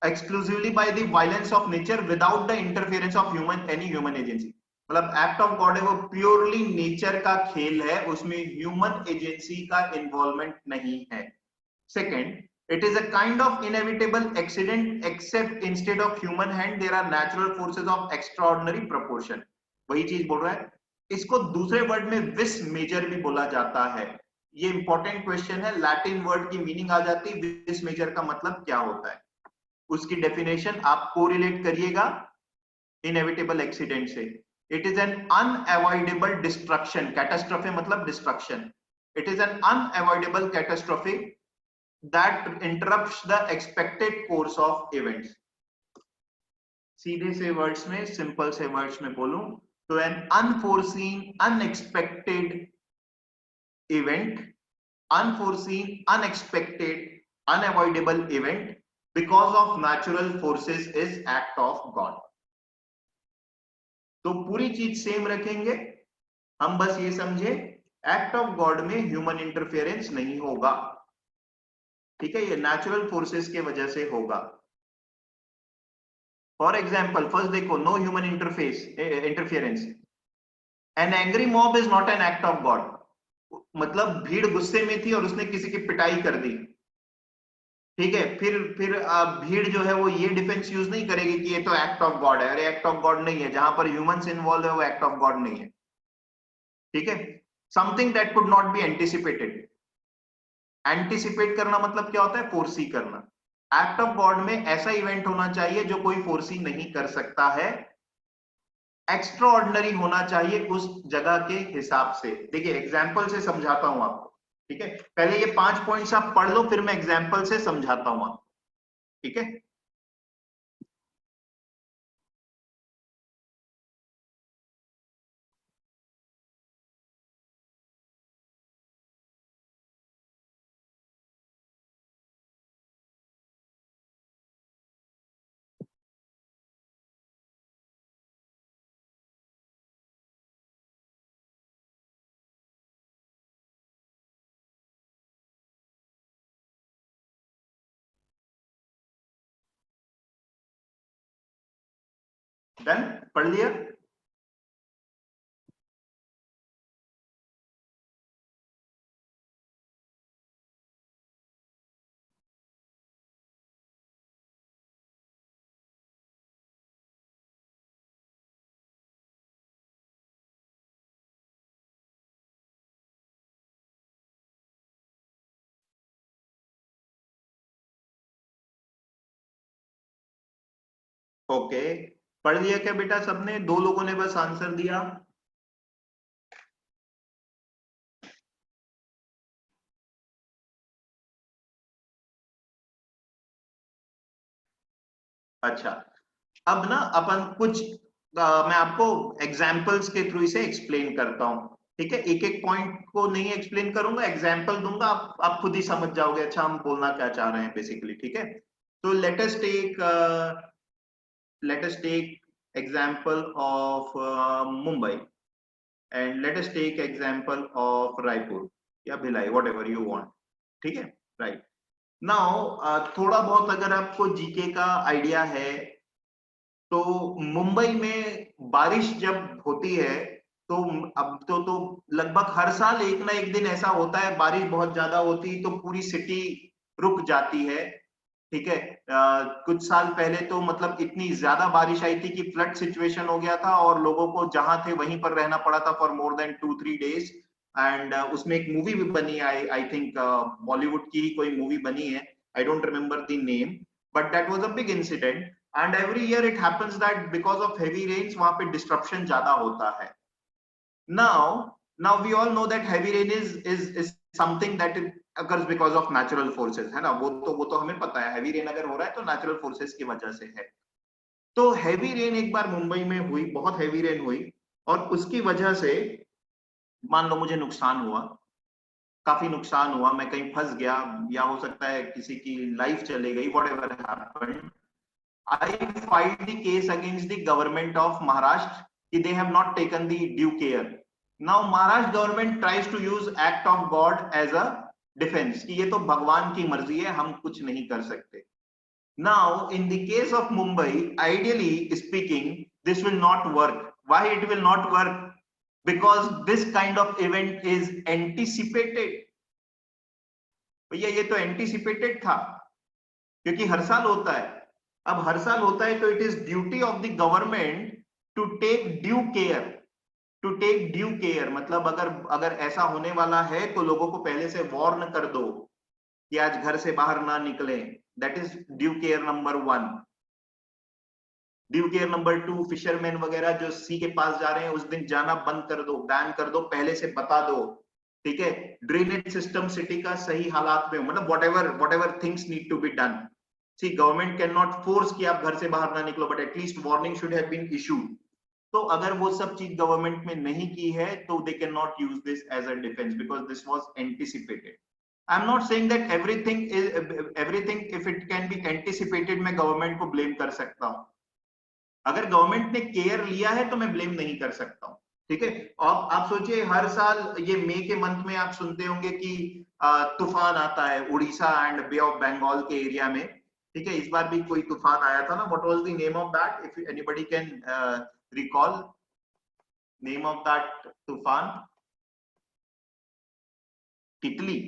S1: exclusively by the violence of nature without the interference of any human agency, मतलब एक्ट ऑफ गॉड है वो प्योरली नेचर का खेल है, उसमें ह्यूमन एजेंसी का इन्वॉल्वमेंट नहीं है। Second, it is a kind of inevitable accident except instead of human hand there are natural forces of extraordinary proportion, वही चीज बोल रहा है। इसको दूसरे वर्ड में विस मेजर भी बोला जाता है, ये इंपॉर्टेंट क्वेश्चन है, लैटिन वर्ड की मीनिंग आ जाती है, विस मेजर का मतलब क्या होता है, उसकी डेफिनेशन आप कोरिलेट करिएगा इनएविटेबल एक्सीडेंट से। It is an unavoidable destruction, catastrophe मतलब destruction, it is an unavoidable catastrophe that interrupts the expected course of events. सीधे से वर्ड्स में, सिंपल से वर्ड्स में बोलूं तो an unforeseen unexpected event, unforeseen, unexpected, unavoidable event because of natural forces is act of God. तो पूरी चीज सेम रखेंगे हम, बस ये समझे एक्ट ऑफ गॉड में ह्यूमन इंटरफेरेंस नहीं होगा, ठीक है, ये नेचुरल फोर्सेस के वजह से होगा। फॉर एग्जाम्पल फर्स्ट देखो, no human interference, an angry mob is not an act of God, मतलब भीड़ गुस्से में थी और उसने किसी की पिटाई कर दी, ठीक है, फिर भीड़ जो है वो ये डिफेंस यूज नहीं करेगी कि ये तो एक्ट ऑफ गॉड है, अरे एक्ट ऑफ गॉड नहीं है, जहां पर ह्यूमंस इन्वॉल्व है वो एक्ट ऑफ गॉड नहीं है, ठीक है, something that could not be anticipated. Anticipate करना मतलब क्या होता है, फोरसी करना। एक्ट ऑफ गॉड में ऐसा इवेंट होना चाहिए जो कोई फोरसी नहीं कर सकता है, एक्स्ट्रा ऑर्डिनरी होना चाहिए उस जगह के हिसाब से। देखिए एग्जाम्पल से समझाता हूं आपको, ठीक है, पहले ये 5 पॉइंट्स आप पढ़ लो, फिर मैं एग्जाम्पल से समझाता हूं आपको, ठीक है। डन, पढ़ लिया। ओके, पढ़ लिया क्या बेटा सबने? 2 लोगों ने बस आंसर दिया। अच्छा, अब ना अपन कुछ मैं आपको एग्जाम्पल्स के थ्रू इसे एक्सप्लेन करता हूं, ठीक है। एक एक पॉइंट को नहीं एक्सप्लेन करूंगा, एग्जाम्पल दूंगा, आप खुद ही समझ जाओगे अच्छा हम बोलना क्या चाह रहे हैं बेसिकली, ठीक है। तो let us take example of Mumbai, and let us take example of Raipur या भिलाई, whatever you want, ठीक है। राइट नाउ थोड़ा बहुत अगर आपको जीके का आइडिया है तो मुंबई में बारिश जब होती है तो अब तो लगभग हर साल एक ना एक दिन ऐसा होता है, बारिश बहुत ज्यादा होती तो पूरी सिटी रुक जाती है, ठीक है। कुछ साल पहले तो मतलब इतनी ज्यादा बारिश आई थी कि फ्लड सिचुएशन हो गया था और लोगों को जहां थे वहीं पर रहना पड़ा था for more than 2-3 days। And उसमें एक मूवी भी बनी, आई थिंक बॉलीवुड की ही कोई मूवी बनी है, I don't remember the name, but that was a big incident. And every year it happens that because of heavy rains वहां पे डिस्ट्रप्शन ज्यादा होता है। Now we all know that heavy rain is something that occurs because of natural forces, है ना, वो तो हमें पता है, heavy rain अगर हो रहा है तो natural forces की वजह से है। तो heavy rain एक बार मुंबई में हुई, बहुत heavy rain हुई, और उसकी वजह से मान लो मुझे नुकसान हुआ, काफी नुकसान हुआ, मैं कहीं फंस गया, या हो सकता है किसी की लाइफ चले गई, whatever happened, I filed the case against the government of Maharashtra कि they have not taken the due care. Now Maharashtra government tries to use act of God as a defense कि ये तो भगवान की मर्जी है, हम कुछ नहीं कर सकते। Now in the case of Mumbai, ideally speaking, this will not work. Why it will not work? Because this kind of event is anticipated. भैया ये तो anticipated था, क्योंकि हर साल होता है। अब हर साल होता है तो it is duty of the government to take due care, to take due care मतलब अगर अगर ऐसा होने वाला है तो लोगों को पहले से वार्न कर दो कि आज घर से बाहर ना निकले। That is due care number 1। Due care number 2, fisherman वगैरह जो सी के पास जा रहे हैं उस दिन जाना बंद कर दो, बैन कर दो, पहले से बता दो, ठीक है। ड्रेनेज सिस्टम सिटी का सही हालात में, मतलब whatever things need to be done। See, government cannot force कि आप घर से बाहर ना निकलो, but at least warning should have been issued। तो अगर वो सब चीज गवर्नमेंट में नहीं की है तो they cannot use this as a defense because this was anticipated। I'm not saying that everything if it can be anticipated मैं गवर्नमेंट को ब्लेम कर सकता हूँ। अगर गवर्नमेंट ने केयर लिया है तो मैं ब्लेम नहीं कर सकता हूँ, ठीक है। और आप सोचिए हर साल ये मई के मंथ में आप सुनते होंगे कि तूफान आता है Orissa and bay of Bengal के एरिया में, ठीक है। इस बार भी कोई तूफान आया था ना, what was the name of that, if anybody can recall name of that तूफान? तितली,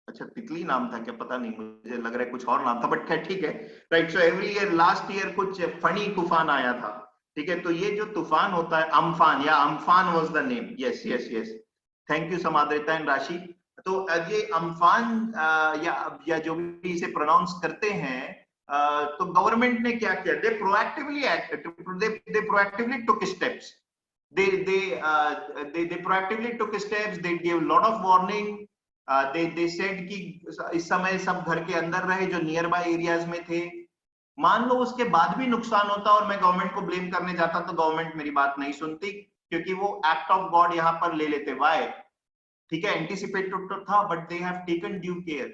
S1: अच्छा तितली नाम था क्या, पता नहीं, मुझे लग रहा है कुछ और नाम था, बट क्या ठीक है। Right, so every year last year कुछ फनी तूफान आया था, ठीक है, तो ये जो तूफान होता है, अम्फान या Amphan was the name, yes yes yes, thank you Samadrita and Rashi. तो ये अम्फान या जो भी इसे प्रोनाउंस करते हैं, तो गवर्नमेंट ने क्या किया, they proactively act, they proactively took steps, they proactively took steps, they gave lot of warning, they said कि इस समय सब घर के अंदर रहे जो नियर बाय एरियाज में थे। मान लो उसके बाद भी नुकसान होता और मैं गवर्नमेंट को ब्लेम करने जाता तो गवर्नमेंट मेरी बात नहीं सुनती, क्योंकि वो एक्ट ऑफ गॉड यहाँ पर ले लेते। वाई? ठीक है, एंटिसिपेटेड तो था but they have taken due care.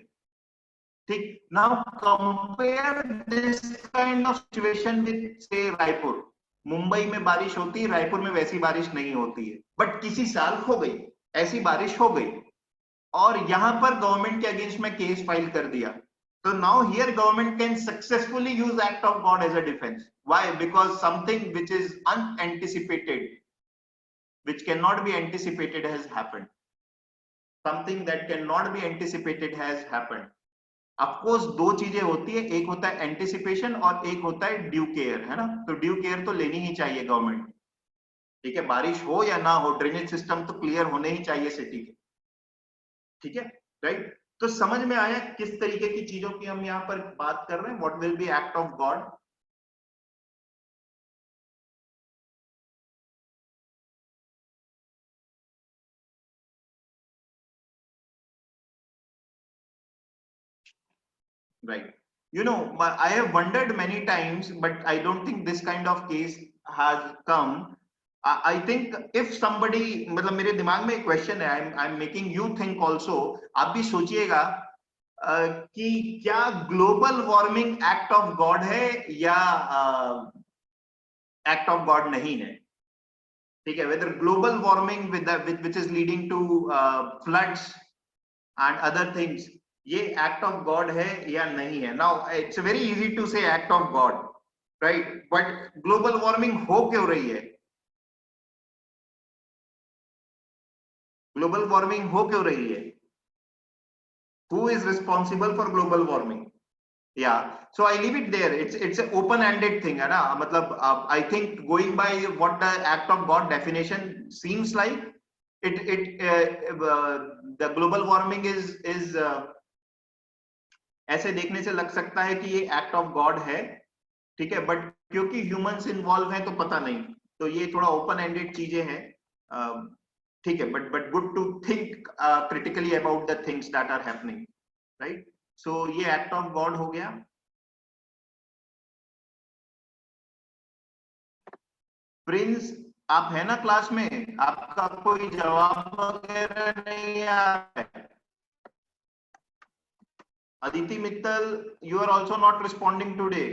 S1: ठीक, now compare this kind of situation with say Raipur. Mumbai में बारिश होती है, रायपुर में वैसी बारिश नहीं होती है, बट किसी साल हो गई, ऐसी बारिश हो गई, और यहां पर गवर्नमेंट के अगेंस्ट में केस फाइल कर दिया। तो now here government can successfully use act of God as a defence. Why? Because something which is unanticipated, which cannot be anticipated has happened, something that cannot be anticipated has happened। Of course दो चीजें होती है, एक होता है anticipation और एक होता है ड्यू केयर, है ना। तो ड्यू केयर तो लेनी ही चाहिए गवर्नमेंट। ठीक है, बारिश हो या ना हो, ड्रेनेज सिस्टम तो क्लियर होने ही चाहिए सिटी के। ठीक है, राइट। तो समझ में आया किस तरीके की चीजों की हम यहाँ पर बात कर रहे हैं, what will be act of God. Right. You know, I have wondered many times, but I don't think this kind of case has come. I think if somebody, मतलब मेरे दिमाग में एक क्वेश्चन है, I'm making you think also, आप भी सोचिएगा कि क्या global warming act of God है या एक्ट ऑफ गॉड नहीं है। ठीक है, whether global warming which is leading to floods and other things, ये एक्ट ऑफ गॉड है या नहीं है। Now it's very easy to say act of God, right, but global warming हो क्यों रही है, ग्लोबल वार्मिंग हो क्यों रही है, who is responsible for global warming. या so I leave it there, it's a open ended thing, है ना। मतलब I think going by what the act of God definition seems like, it the global warming is ऐसे देखने से लग सकता है कि ये एक्ट ऑफ गॉड है। ठीक है, बट क्योंकि ह्यूमंस इन्वॉल्व हैं तो पता नहीं, तो ये थोड़ा ओपन एंडेड चीजें हैं। ठीक है, but good to think critically about the things that are happening, right. So ये एक्ट ऑफ गॉड हो गया। प्रिंस, आप है ना क्लास में, आपका कोई जवाब वगैरह नहीं आ रहा है। Aditi Mittal, you are also not responding today,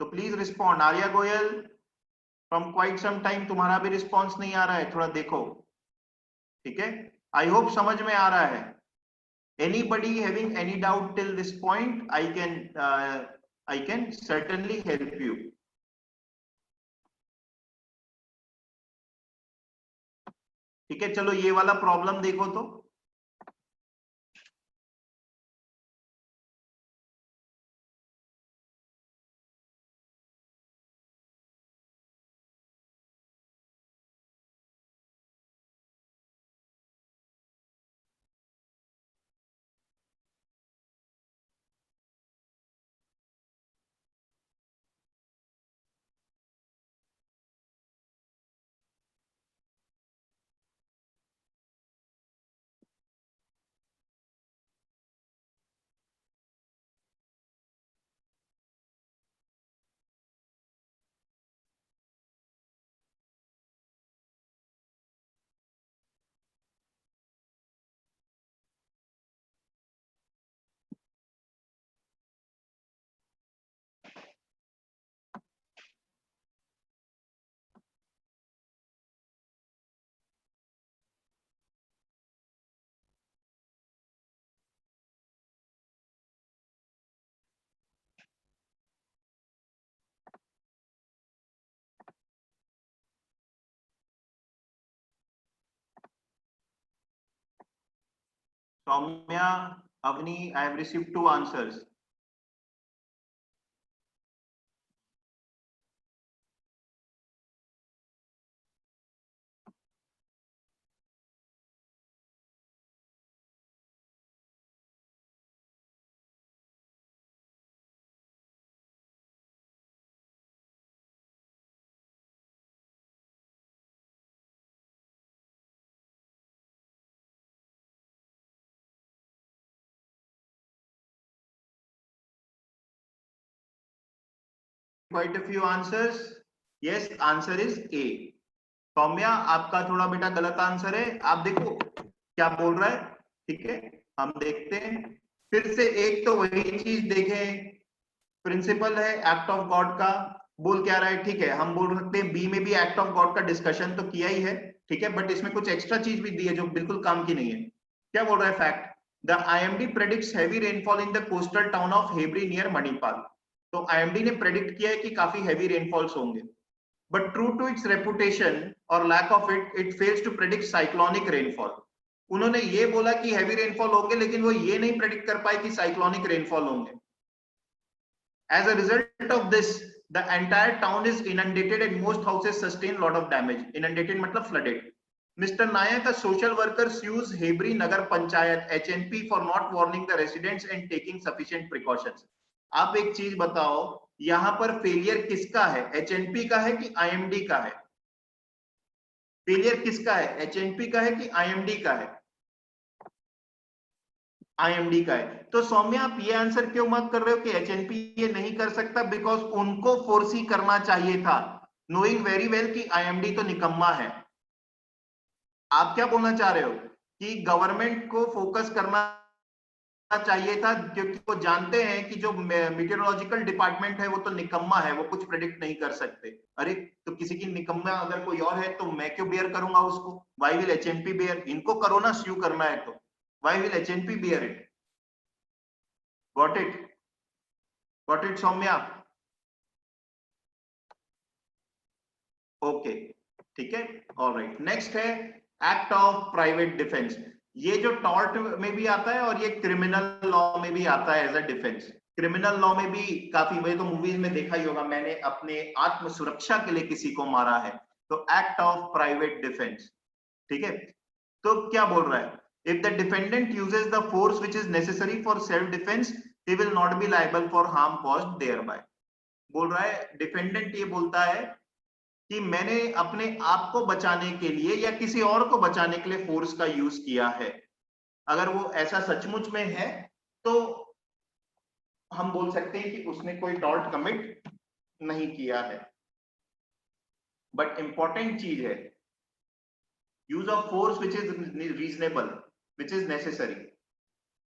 S1: तो please respond. Arya Goyal, from quite some time तुम्हारा भी रिस्पॉन्स नहीं आ रहा है, थोड़ा देखो। ठीक है, आई होप समझ में आ रहा है। Anybody having any doubt till this point, I can certainly help you। ठीक है, चलो ये वाला प्रॉब्लम देखो तो। Soumya, Avni, I have received 2 answers. quite a few answers. Yes, answer is A. Saumya आपका थोड़ा बेटा गलत आंसर है, आप देखो क्या बोल रहा है, ठीक है हम देखते हैं फिर से। एक तो वही चीज देखें, प्रिंसिपल है एक्ट ऑफ गॉड का, बोल क्या रहा है, ठीक है हम बोल सकते हैं बी में भी एक्ट ऑफ गॉड का डिस्कशन तो किया ही है, ठीक है, बट इसमें कुछ एक्स्ट्रा चीज भी दी है जो बिल्कुल काम की नहीं है। क्या बोल रहा है fact, the IMD predicts heavy rainfall in the coastal town of Hebri near Manipal. तो IMD ने प्रेडिक्ट किया है कि काफी हेवी रेनफॉल्स होंगे, but true to its reputation or lack of it, it fails to predict cyclonic rainfall. उन्होंने ये बोला कि हेवी रेनफॉल होंगे, लेकिन वो ये नहीं प्रेडिक्ट कर पाए कि साइक्लोनिक रेनफॉल होंगे। As a result of this, the entire town is inundated and most houses sustain lot of damage. Inundated मतलब flooded. Mr. Nayak, a social worker, sues Hebri Nagar Panchayat HNP for not warning the residents and taking sufficient precautions. आप एक चीज बताओ, यहां पर failure किसका है, HNP का है कि IMD का है? फेलियर किसका है, HNP का है कि IMD का है? IMD का है। तो सौम्या आप ये आंसर क्यों मत कर रहे हो कि HNP ये नहीं कर सकता? बिकॉज उनको फोर्सी करना चाहिए था, नोइंग वेरी वेल कि IMD तो निकम्मा है। आप क्या बोलना चाह रहे हो कि गवर्नमेंट को फोकस करना चाहिए था, क्योंकि वो जानते हैं कि जो मीटेरोलॉजिकल डिपार्टमेंट है वो तो निकम्मा है, वो कुछ प्रेडिक्ट नहीं कर सकते। अरे तो किसी की निकम्मा अगर कोई और है तो मैं क्यों बेयर करूंगा उसको? Why will HNP bear? इनको करो ना, स्यू करना है तो why will HNP bear it? Got it? Got it Saumya? Okay ठीक है, ऑलराइट। नेक्स्ट है एक्ट ऑफ प्राइवेट डिफेंस। ये जो टॉर्ट में भी आता है और ये क्रिमिनल लॉ में भी आता है as a defence. Criminal law में भी काफी, वही तो मूवीज में देखा ही होगा, मैंने अपने आत्म सुरक्षा के लिए किसी को मारा है, तो एक्ट ऑफ प्राइवेट डिफेंस, ठीक है। तो क्या बोल रहा है, if the defendant uses the force which is necessary for self defence, he will not be liable for harm caused thereby. बोल रहा है डिफेंडेंट ये बोलता है कि मैंने अपने आप को बचाने के लिए या किसी और को बचाने के लिए फोर्स का यूज किया है। अगर वो ऐसा सचमुच में है तो हम बोल सकते हैं कि उसने कोई टॉर्ट कमिट नहीं किया है। बट इंपॉर्टेंट चीज है use of force which is reasonable, which is necessary,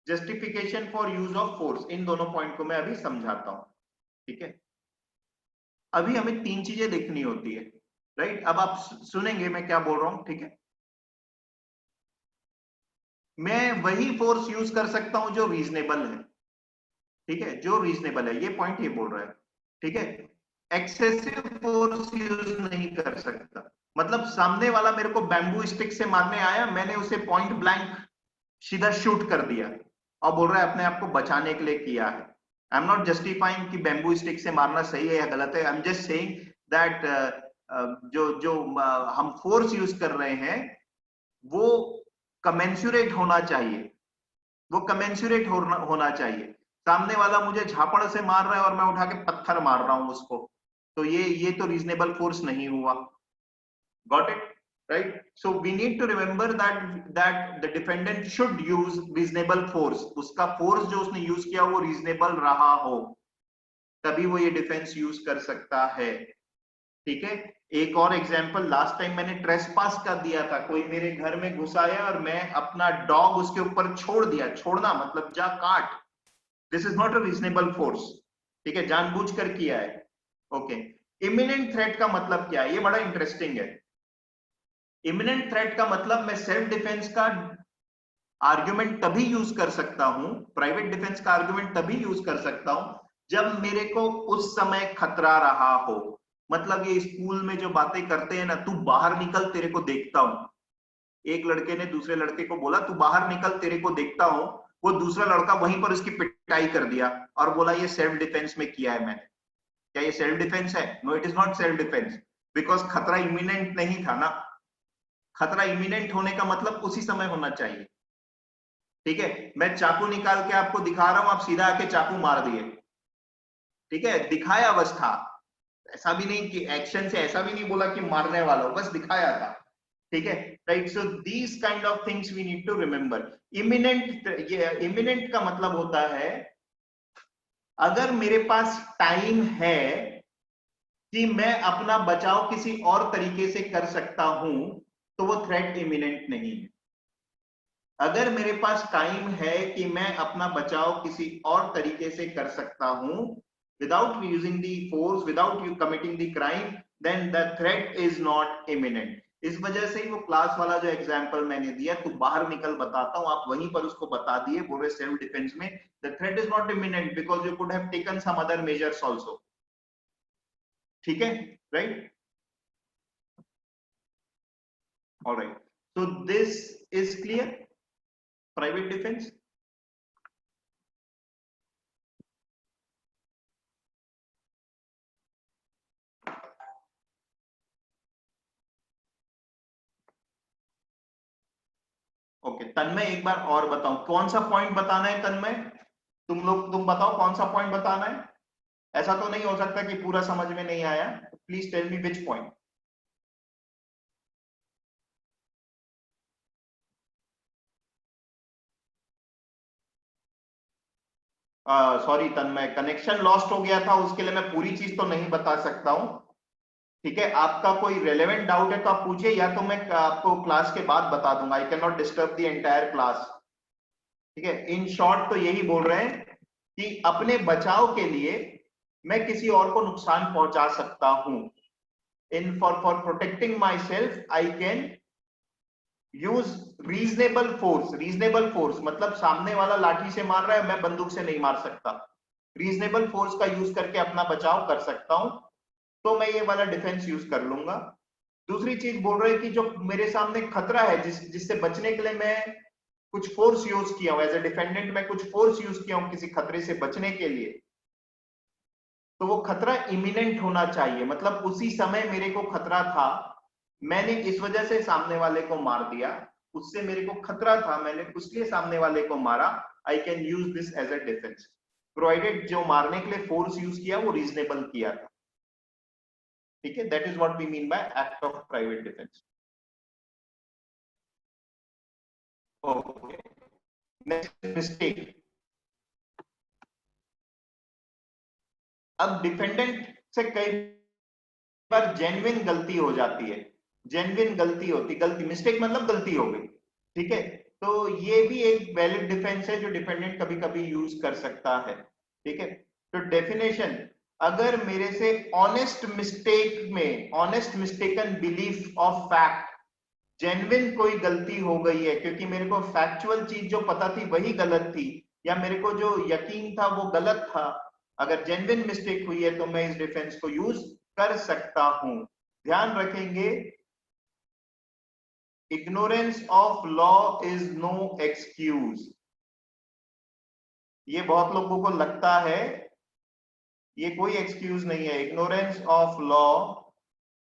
S1: justification for use of force, इन दोनों पॉइंट को मैं अभी समझाता हूं, ठीक है। अभी हमें तीन चीजें देखनी होती है, राइट? अब आप सुनेंगे मैं क्या बोल रहा हूं, ठीक है। मैं वही फोर्स यूज कर सकता हूं जो रीजनेबल है, ठीक है, जो रीजनेबल है, ये पॉइंट ये बोल रहा है, ठीक है। एक्सेसिव फोर्स यूज नहीं कर सकता, मतलब सामने वाला मेरे को बैम्बू स्टिक से मारने आया, मैंने उसे पॉइंट ब्लैंक सीधा शूट कर दिया और बोल रहा है अपने आप को बचाने के लिए किया है। आई एम नॉट जस्टिफाइंग कि बैम्बू स्टिक से मारना सही है या गलत है, I am just saying that जो जो हम फोर्स यूज कर रहे हैं वो कमेंसुरेट होना चाहिए, वो कमेंसुरेट होना चाहिए। सामने वाला मुझे झापड़ से मार रहा है और मैं उठा के पत्थर मार रहा हूं उसको, तो ये तो रीजनेबल फोर्स नहीं हुआ। Got it? Right? So we need to remember that the defendant should use reasonable force, उसका फोर्स जो उसने यूज किया वो रीजनेबल रहा हो, तभी वो ये डिफेंस यूज कर सकता है, ठीक है। एक और एग्जांपल, लास्ट टाइम मैंने ट्रेसपास का दिया था, कोई मेरे घर में घुस आया और मैं अपना डॉग उसके ऊपर छोड़ दिया, छोड़ना मतलब जा काट, this is not a reasonable force, ठीक है, जानबूझकर किया है। ओके, इमिनेंट थ्रेट का मतलब क्या है, ये बड़ा इंटरेस्टिंग है। इमिनेंट थ्रेट का मतलब मैं सेल्फ डिफेंस का आर्ग्यूमेंट तभी यूज कर सकता हूं, प्राइवेट डिफेंस का आर्ग्यूमेंट तभी यूज कर सकता हूं जब मेरे को उस समय खतरा रहा हो। मतलब ये स्कूल में जो बातें करते हैं ना, तू बाहर निकल तेरे को देखता हूं, एक लड़के ने दूसरे लड़के को बोला तू बाहर निकल तेरे को देखता हूं, वो दूसरा लड़का वहीं पर उसकी पिटाई कर दिया और बोला ये सेल्फ डिफेंस में किया है मैंने। क्या ये सेल्फ डिफेंस है? No, it is not self defence, because खतरा इमिनेंट नहीं था ना। खतरा इमिनेंट होने का मतलब उसी समय होना चाहिए, ठीक है। मैं चाकू निकाल के आपको दिखा रहा हूं, आप सीधा आके चाकू मार दिए, ठीक है, दिखाया बस था, ऐसा भी नहीं कि एक्शन से ऐसा भी नहीं बोला कि मारने वाला हो, बस दिखाया था, ठीक है, right. So these kind of things we need to remember. Imminent, ये इमिनेंट का मतलब होता है अगर मेरे पास टाइम है कि मैं अपना बचाव किसी और तरीके से कर सकता हूं, तो वो थ्रेट इमिनेंट नहीं है। अगर मेरे पास टाइम है कि मैं अपना बचाव किसी और तरीके से कर सकता हूं without using the force, without you committing the crime, then the threat is not imminent. इस वजह से ही वो क्लास वाला जो एग्जांपल मैंने दिया, तू बाहर निकल बताता हूं, आप वहीं पर उसको बता दिए, बोल रहे सेल्फ डिफेंस में the threat is not imminent because you could have taken some other measures also. ठीक है, right? Alright, so this is clear, private defense. Okay Tanmay, एक बार और बताओ कौन सा पॉइंट बताना है तन्मय? तुम बताओ कौन सा पॉइंट बताना है। ऐसा तो नहीं हो सकता कि पूरा समझ में नहीं आया, please tell me which point. Sorry Tanmay, connection lost हो गया था, उसके लिए मैं पूरी चीज तो नहीं बता सकता हूं। ठीक है, आपका कोई रेलेवेंट डाउट है तो आप पूछिए, या तो मैं आपको क्लास के बाद बता दूंगा। I can not disturb the entire class. ठीक है, इन शॉर्ट तो यही बोल रहे हैं कि अपने बचाव के लिए मैं किसी और को नुकसान पहुंचा सकता हूं। In for protecting my self I can use reasonable force. Reasonable force मतलब सामने वाला लाठी से मार रहा है, मैं बंदूक से नहीं मार सकता। रीजनेबल फोर्स का यूज करके अपना बचाव कर सकता हूं, तो मैं ये वाला डिफेंस यूज कर लूंगा। दूसरी चीज बोल रहे हैं कि जो मेरे सामने खतरा है, जिससे बचने के लिए मैं कुछ फोर्स यूज किया हूं, एज ए डिफेंडेंट मैं कुछ फोर्स यूज किया हूं किसी खतरे से बचने के लिए, तो वो खतरा इमिनेंट होना चाहिए। मतलब उसी समय मेरे को खतरा था, मैंने इस वजह से सामने वाले को मार दिया, उससे मेरे को खतरा था, मैंने उसलिए सामने वाले को मारा। I can use this as a defence, provided जो मारने के लिए फोर्स यूज किया वो रीजनेबल किया था। ठीक है, that is what we mean by act of private defence. Okay, next mistake. अब डिफेंडेंट से कई बार जेन्युइन गलती हो जाती है, जेन्युइन गलती होती, गलती मिस्टेक मतलब गलती हो गई। ठीक है, तो ये भी एक वैलिड डिफेंस है जो डिपेंडेंट कभी कभी यूज कर सकता है। ठीक है, तो डेफिनेशन, अगर मेरे से ऑनेस्ट मिस्टेक में, honest mistaken belief of fact, genuine कोई गलती हो गई है, क्योंकि मेरे को फैक्चुअल चीज जो पता थी वही गलत थी, या मेरे को जो यकीन था वो गलत था, अगर जेन्युइन मिस्टेक हुई है तो मैं इस डिफेंस को यूज कर सकता हूं। ध्यान रखेंगे, ignorance of law is no excuse. ये बहुत लोगों को लगता है, ये कोई एक्सक्यूज नहीं है। Ignorance of law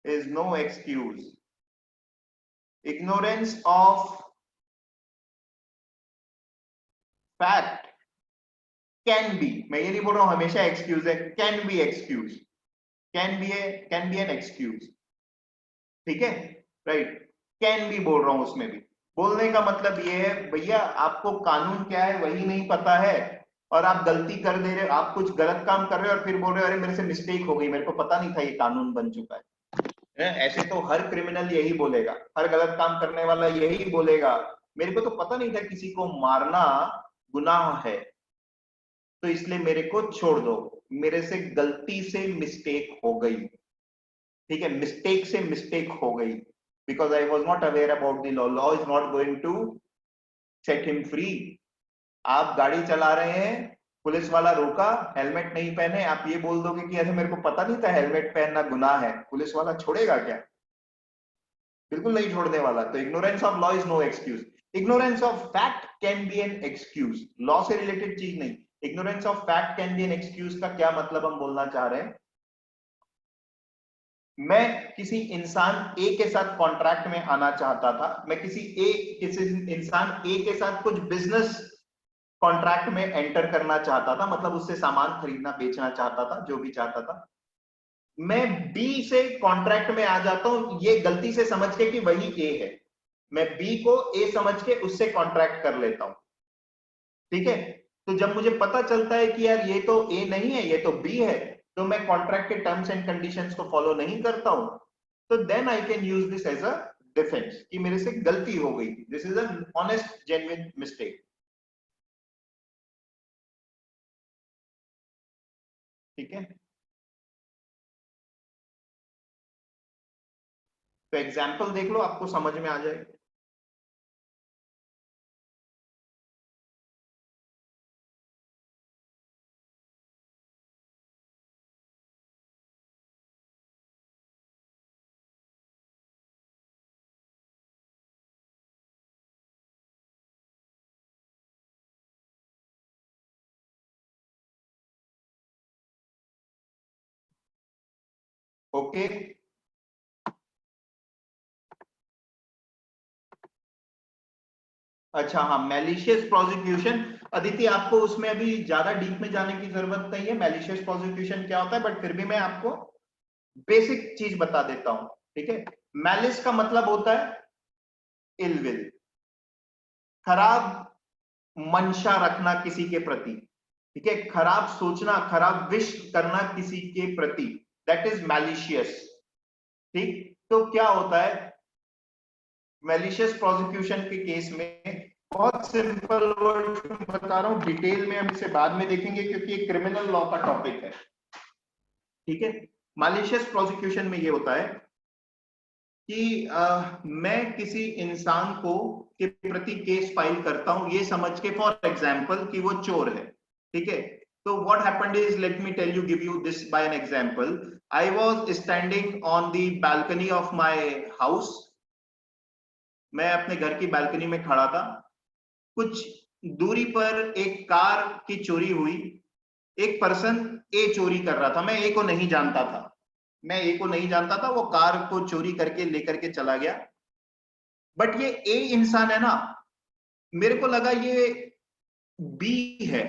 S1: is no excuse. Ignorance of fact can be, मैं ये नहीं बोल रहा हूं हमेशा एक्सक्यूज है, can be excuse, can be an excuse. ठीक है, राइट, कैन बी बोल रहा हूं उसमें भी। बोलने का मतलब ये है भैया, आपको कानून क्या है वही नहीं पता है, और आप गलती कर दे रहे हो, आप कुछ गलत काम कर रहे हो और फिर बोल रहे हो अरे मेरे से मिस्टेक हो गई, मेरे को पता नहीं था ये कानून बन चुका है। ऐसे तो हर क्रिमिनल यही बोलेगा, हर गलत काम करने वाला यही बोलेगा, मेरे को तो पता नहीं था किसी को मारना गुनाह है, तो इसलिए मेरे को छोड़ दो, मेरे से गलती से मिस्टेक हो गई। ठीक है, मिस्टेक से मिस्टेक हो गई, because I was not aware about the law, law is not going to set him free. आप गाड़ी चला रहे हैं, पुलिस वाला रोका, हेलमेट नहीं पहने, आप ये बोल दोगे कि अरे मेरे को पता नहीं था हेलमेट पहनना गुनाह है, पुलिस वाला छोड़ेगा क्या? बिल्कुल नहीं छोड़ने वाला। तो ignorance of law is no excuse. Ignorance of fact can be an excuse, law से रिलेटेड चीज नहीं। Ignorance of fact can be an excuse का क्या मतलब हम बोलना चाह रहे हैं, मैं किसी इंसान ए के साथ कॉन्ट्रैक्ट में आना चाहता था, मैं किसी इंसान ए के साथ कुछ बिजनेस कॉन्ट्रैक्ट में एंटर करना चाहता था, मतलब उससे सामान खरीदना बेचना चाहता था, जो भी चाहता था। मैं बी से कॉन्ट्रैक्ट में आ जाता हूं ये गलती से समझ के कि वही ए है, मैं बी को ए समझ के उससे कॉन्ट्रैक्ट कर लेता हूं। ठीक है, तो जब मुझे पता चलता है कि यार ये तो ए नहीं है, ये तो बी है, तो मैं कॉन्ट्रैक्ट के टर्म्स एंड कंडीशंस को फॉलो नहीं करता हूं, तो then I can use this as a defence कि मेरे से गलती हो गई, this is an honest genuine mistake. ठीक है, तो एग्जाम्पल देख लो, आपको समझ में आ जाएगा। ओके, अच्छा हाँ, मैलिशियस प्रोसिक्यूशन, अदिति आपको उसमें अभी ज्यादा डीप में जाने की जरूरत नहीं है, मैलिशियस प्रोसिक्यूशन क्या होता है, बट फिर भी मैं आपको बेसिक चीज बता देता हूं। ठीक है, मैलिस का मतलब होता है इल विल, खराब मंशा रखना किसी के प्रति। ठीक है, खराब सोचना, खराब विश करना किसी के प्रति, दैट इज मैलिशियस। ठीक, तो क्या होता है मैलिशियस प्रोसिक्यूशन के केस में, बहुत सिंपल वर्ड में बता रहा हूं, डिटेल में हम इसे बाद में देखेंगे क्योंकि ये क्रिमिनल लॉ का टॉपिक है। ठीक है, मैलिशियस प्रोसिक्यूशन में ये होता है कि मैं किसी इंसान को के प्रति केस फाइल करता हूं ये समझ के, फॉर एग्जांपल कि वो चोर है। ठीक है, तो what happened is, let me tell you, give you this by an example. I was standing on the balcony of my house, मैं अपने घर की बालकनी में खड़ा था, कुछ दूरी पर एक कार की चोरी हुई, एक पर्सन ए चोरी कर रहा था, मैं ए को नहीं जानता था, मैं ए को नहीं जानता था, वो कार को चोरी करके लेकर के चला गया। बट ये ए इंसान है ना, मेरे को लगा ये बी है,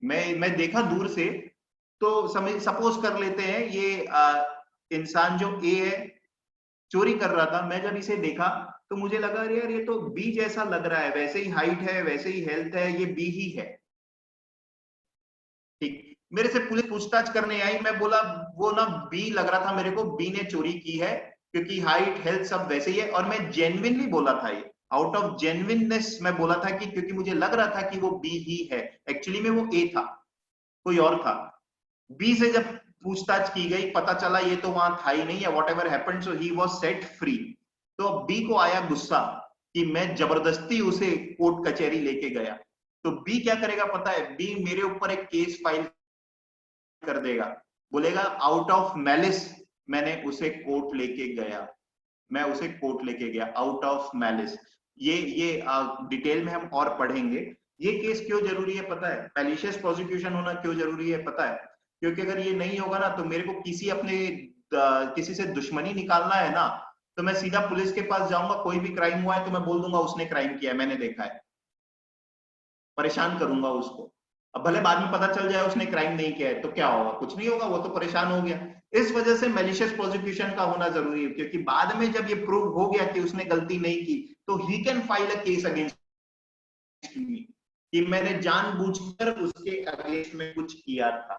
S1: मैं देखा दूर से, तो समझ सपोज कर लेते हैं ये इंसान जो ए है चोरी कर रहा था, मैं जब इसे देखा तो मुझे लगा अरे यार ये तो बी जैसा लग रहा है, वैसे ही हाइट है, वैसे ही हेल्थ है, ये बी ही है। ठीक, मेरे से पुलिस पूछताछ करने आई, मैं बोला वो ना बी लग रहा था मेरे को, बी ने चोरी की है क्योंकि हाइट हेल्थ सब वैसे ही है, और मैं जेन्युइनली बोला था, ये आउट ऑफ जेन्युइननेस मैं बोला था कि क्योंकि मुझे लग रहा था कि वो बी ही है, एक्चुअली में वो ए था, कोई और था। बी से जब पूछताछ की गई पता चला ये तो वहां था ही नहीं है, what ever happened, so he was set free. तो बी को आया गुस्सा कि मैं जबरदस्ती उसे कोर्ट कचहरी लेके गया, तो बी क्या करेगा पता है, बी मेरे ऊपर एक केस फाइल कर देगा, बोलेगा आउट ऑफ मैलिस मैंने उसे कोर्ट लेके गया, मैं उसे कोर्ट लेके गया आउट ऑफ मैलिस। ये डिटेल में हम और पढ़ेंगे। ये केस क्यों जरूरी है पता है, मैलिशियस प्रोसिक्यूशन होना क्यों जरूरी है पता है, क्योंकि अगर ये नहीं होगा ना तो मेरे को किसी अपने किसी से दुश्मनी निकालना है ना, तो मैं सीधा पुलिस के पास जाऊंगा, कोई भी क्राइम हुआ है तो मैं बोल दूंगा उसने क्राइम किया है, मैंने देखा है, परेशान करूंगा उसको। अब भले बाद में पता चल जाए उसने क्राइम नहीं किया है तो क्या होगा, कुछ नहीं होगा, वो तो परेशान हो गया। इस वजह से मैलिशियस प्रोसिक्यूशन का होना जरूरी है, क्योंकि बाद में जब ये प्रूव हो गया कि उसने गलती नहीं की तो he can file a case against me कि मैंने जानबूझकर उसके अगेंस्ट में कुछ किया था।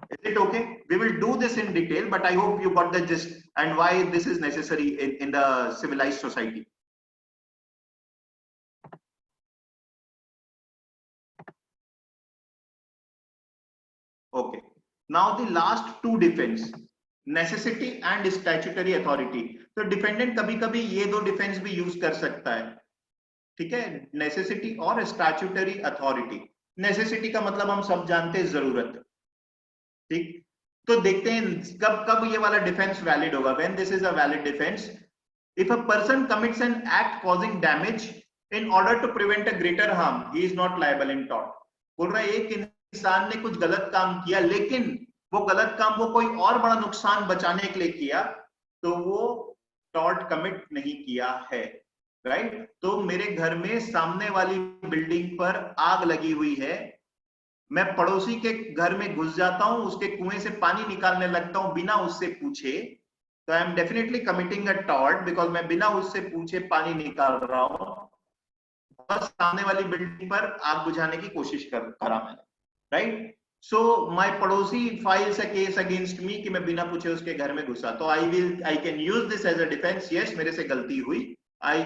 S1: Is it okay? We will do this in detail, but I hope you got the gist and why this is necessary in the civilized society. Okay. Now the last two defense, necessity and statutory authority. तो defendant कभी कभी ये दो defence भी use कर सकता है। ठीक है, नेसेसिटी और स्टैट्यूटरी अथॉरिटी। नेसेसिटी का मतलब हम सब जानते हैं, जरूरत। ठीक, तो देखते हैं कब कब ये वाला डिफेंस वैलिड होगा, when this is a valid defence, if a person commits an act causing damage in order to prevent a greater harm he is not liable in tort. बोल रहा है एक इंसान ने कुछ गलत काम किया, लेकिन वो गलत काम वो कोई और बड़ा नुकसान बचाने के लिए किया, तो वो टॉर्ट कमिट नहीं किया है। राइट, तो मेरे घर में सामने वाली बिल्डिंग पर आग लगी हुई है, मैं पड़ोसी के घर में घुस जाता हूं, उसके कुएं से पानी निकालने लगता हूं बिना उससे पूछे, तो I am definitely committing a tort, because मैं बिना उससे पूछे पानी निकाल रहा हूं, और सामने वाली बिल्डिंग पर आग बुझाने की कोशिश करा मैंने। राइट, सो माय पड़ोसी files a case against me कि मैं बिना पूछे उसके घर में घुसा, तो I can use this as a defence, yes मेरे से गलती हुई, I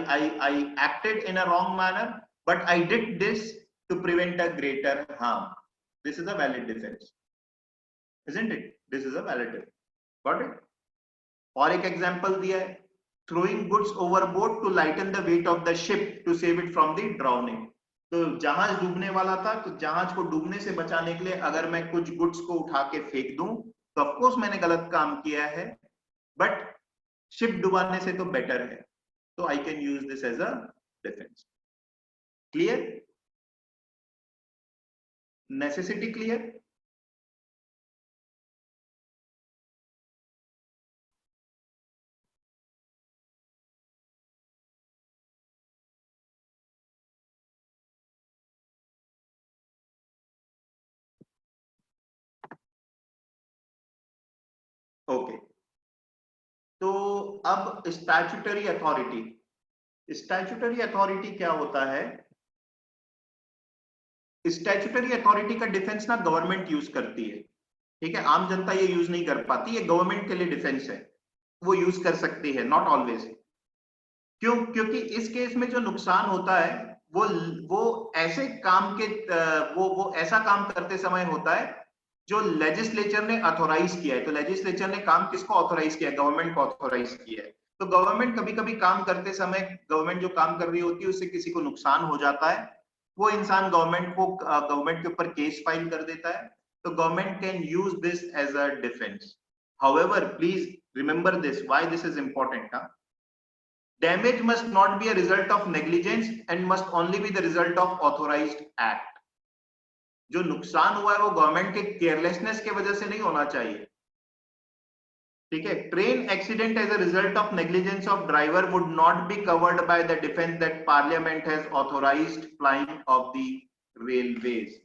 S1: acted in a wrong manner, but I did this to prevent a greater harm, this is a valid defence, isn't it? This is a valid defense. Got it? और एक example दिया है, throwing goods overboard to lighten the weight of the ship to save it from the drowning. तो जहाज डूबने वाला था, तो जहाज को डूबने से बचाने के लिए अगर मैं कुछ गुड्स को उठा के फेंक दूं तो ऑफ कोर्स मैंने गलत काम किया है, बट शिप डुबाने से तो बेटर है, तो I can use this as a defence. Clear? Necessity clear? Okay. तो अब स्टैट्यूटरी अथॉरिटी, स्टैट्यूटरी अथॉरिटी क्या होता है? स्टैट्यूटरी अथॉरिटी का डिफेंस ना गवर्नमेंट यूज करती है, ठीक है, आम जनता ये यूज नहीं कर पाती, ये गवर्नमेंट के लिए डिफेंस है, वो यूज कर सकती है, नॉट ऑलवेज. क्यों? क्योंकि इस केस में जो नुकसान होता है वो ऐसे काम के वो ऐसा काम करते समय होता है जो लेजिस्लेचर ने ऑथोराइज किया है. तो लेजिस्लेचर ने काम किसको ऑथोराइज किया है? गवर्नमेंट को ऑथोराइज किया है. तो गवर्नमेंट कभी कभी काम करते समय, गवर्नमेंट जो काम कर रही होती है उससे किसी को नुकसान हो जाता है, वो इंसान गवर्नमेंट के ऊपर केस फाइल कर देता है, तो government can use this as a defence. However please remember this, why this is important. Damage must not be a result of negligence and must only be the result of authorized act. जो नुकसान हुआ है वो government के carelessness की वजह से नहीं होना चाहिए, ठीक है. Train accident as a result of negligence of driver would not be covered by the defence that parliament has authorised flying of the railways.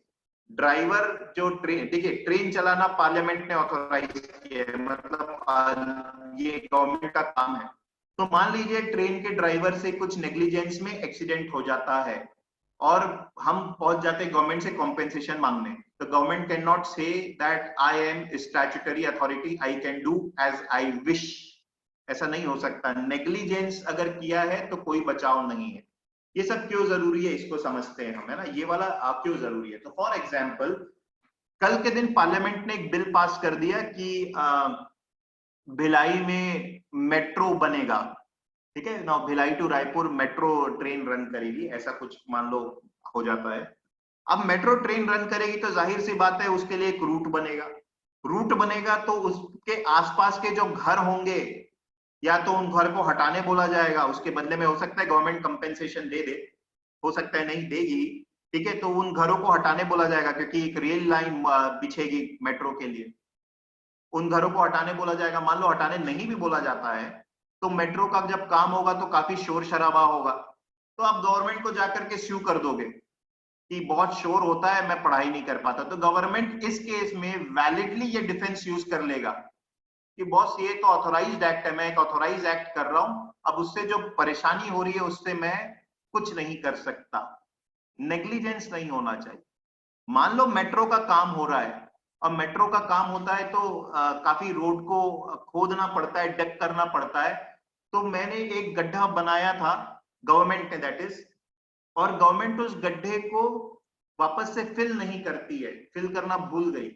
S1: Driver जो ट्रेन, देखिए ट्रेन चलाना पार्लियामेंट ने ऑथोराइज किया है, मतलब ये गवर्नमेंट का काम है. तो मान लीजिए ट्रेन के ड्राइवर से कुछ नेग्लिजेंस में एक्सीडेंट हो जाता है और हम पहुंच जाते हैं गवर्नमेंट से कॉम्पेंसेशन मांगने, तो government can not say that I am statutory authority, I can do as I wish. ऐसा नहीं हो सकता. नेग्लिजेंस अगर किया है तो कोई बचाव नहीं है. ये सब क्यों जरूरी है इसको समझते हैं हम, है ना, ये वाला क्यों जरूरी है. तो फॉर एग्जाम्पल कल के दिन पार्लियामेंट ने एक बिल पास कर दिया कि भिलाई में मेट्रो बनेगा, ठीक है ना, Bhilai to Raipur metro train run करेगी, ऐसा कुछ मान लो हो जाता है. अब मेट्रो ट्रेन रन करेगी तो जाहिर सी बात है उसके लिए एक रूट बनेगा. रूट बनेगा तो उसके आसपास के जो घर होंगे या तो उन घर को हटाने बोला जाएगा, उसके बदले में हो सकता है गवर्नमेंट कंपेंसेशन दे दे, हो सकता है नहीं देगी, ठीक है. तो उन घरों को हटाने बोला जाएगा क्योंकि एक रेल लाइन बिछेगी मेट्रो के लिए, उन घरों को हटाने बोला जाएगा. मान लो हटाने नहीं भी बोला जाता है तो मेट्रो का जब काम होगा तो काफी शोर शराबा होगा, तो आप गवर्नमेंट को जाकर के स्यू कर दोगे कि बहुत शोर होता है, मैं पढ़ाई नहीं कर पाता. तो गवर्नमेंट इस केस में वैलिडली ये डिफेंस यूज कर लेगा कि बॉस ये तो ऑथोराइज्ड एक्ट है, मैं एक ऑथोराइज एक्ट कर रहा हूं, अब उससे जो परेशानी हो रही है उससे मैं कुछ नहीं कर सकता. नेग्लिजेंस नहीं होना चाहिए. मान लो मेट्रो का काम हो रहा है, अब मेट्रो का काम होता है तो काफी रोड को खोदना पड़ता है, डेक करना पड़ता है. तो मैंने एक गड्ढा बनाया था, गवर्नमेंट ने दैट इज, और गवर्नमेंट उस गड्ढे को वापस से फिल नहीं करती है, फिल करना भूल गई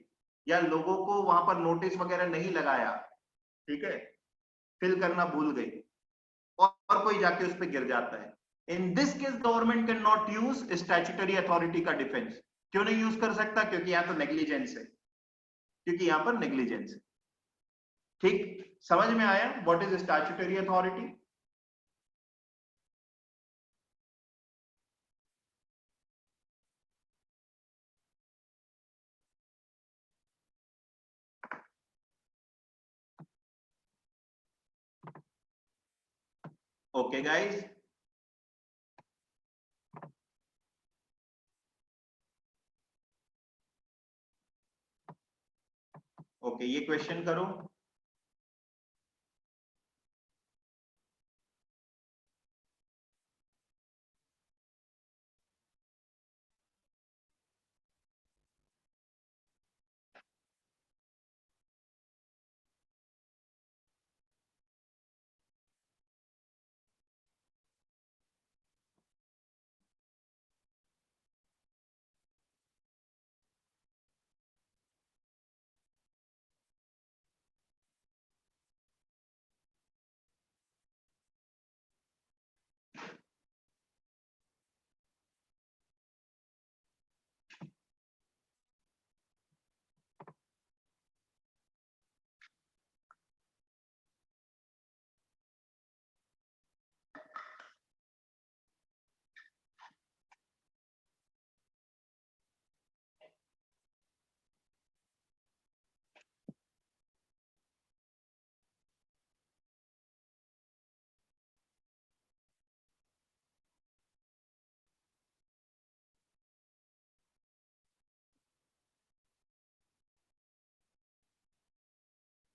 S1: या लोगों को वहां पर नोटिस वगैरह नहीं लगाया, ठीक है, फिल करना भूल गई और कोई जाके उस पर गिर जाता है. In this case government can not use statutory authority का डिफेंस. क्यों नहीं यूज कर सकता? क्योंकि यहाँ तो नेग्लिजेंस है, क्योंकि यहाँ पर नेग्लिजेंस है. ठीक समझ में आया what is statutory authority? Okay guys, okay ये क्वेश्चन करो.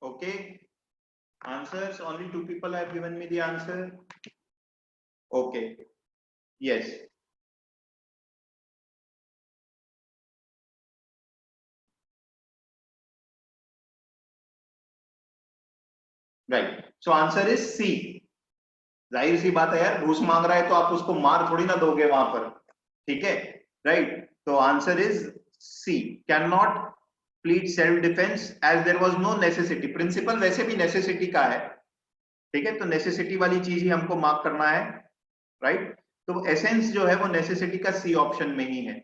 S1: Okay, answers, only 2 people have given me the answer. Okay, yes. Right, so answer is C. जाहिर सी बात है यार, घूस मांग रहा है तो आप उसको मार थोड़ी ना दोगे वहां पर, ठीक है, राइट। तो answer is C, can not plead self defence as there was no necessity. Principle वैसे भी नेसेसिटी का है, ठीक है, तो नेसेसिटी वाली चीज ही हमको मार्क करना है, राइट। तो एसेंस जो है वो नेसेसिटी का सी ऑप्शन में ही है।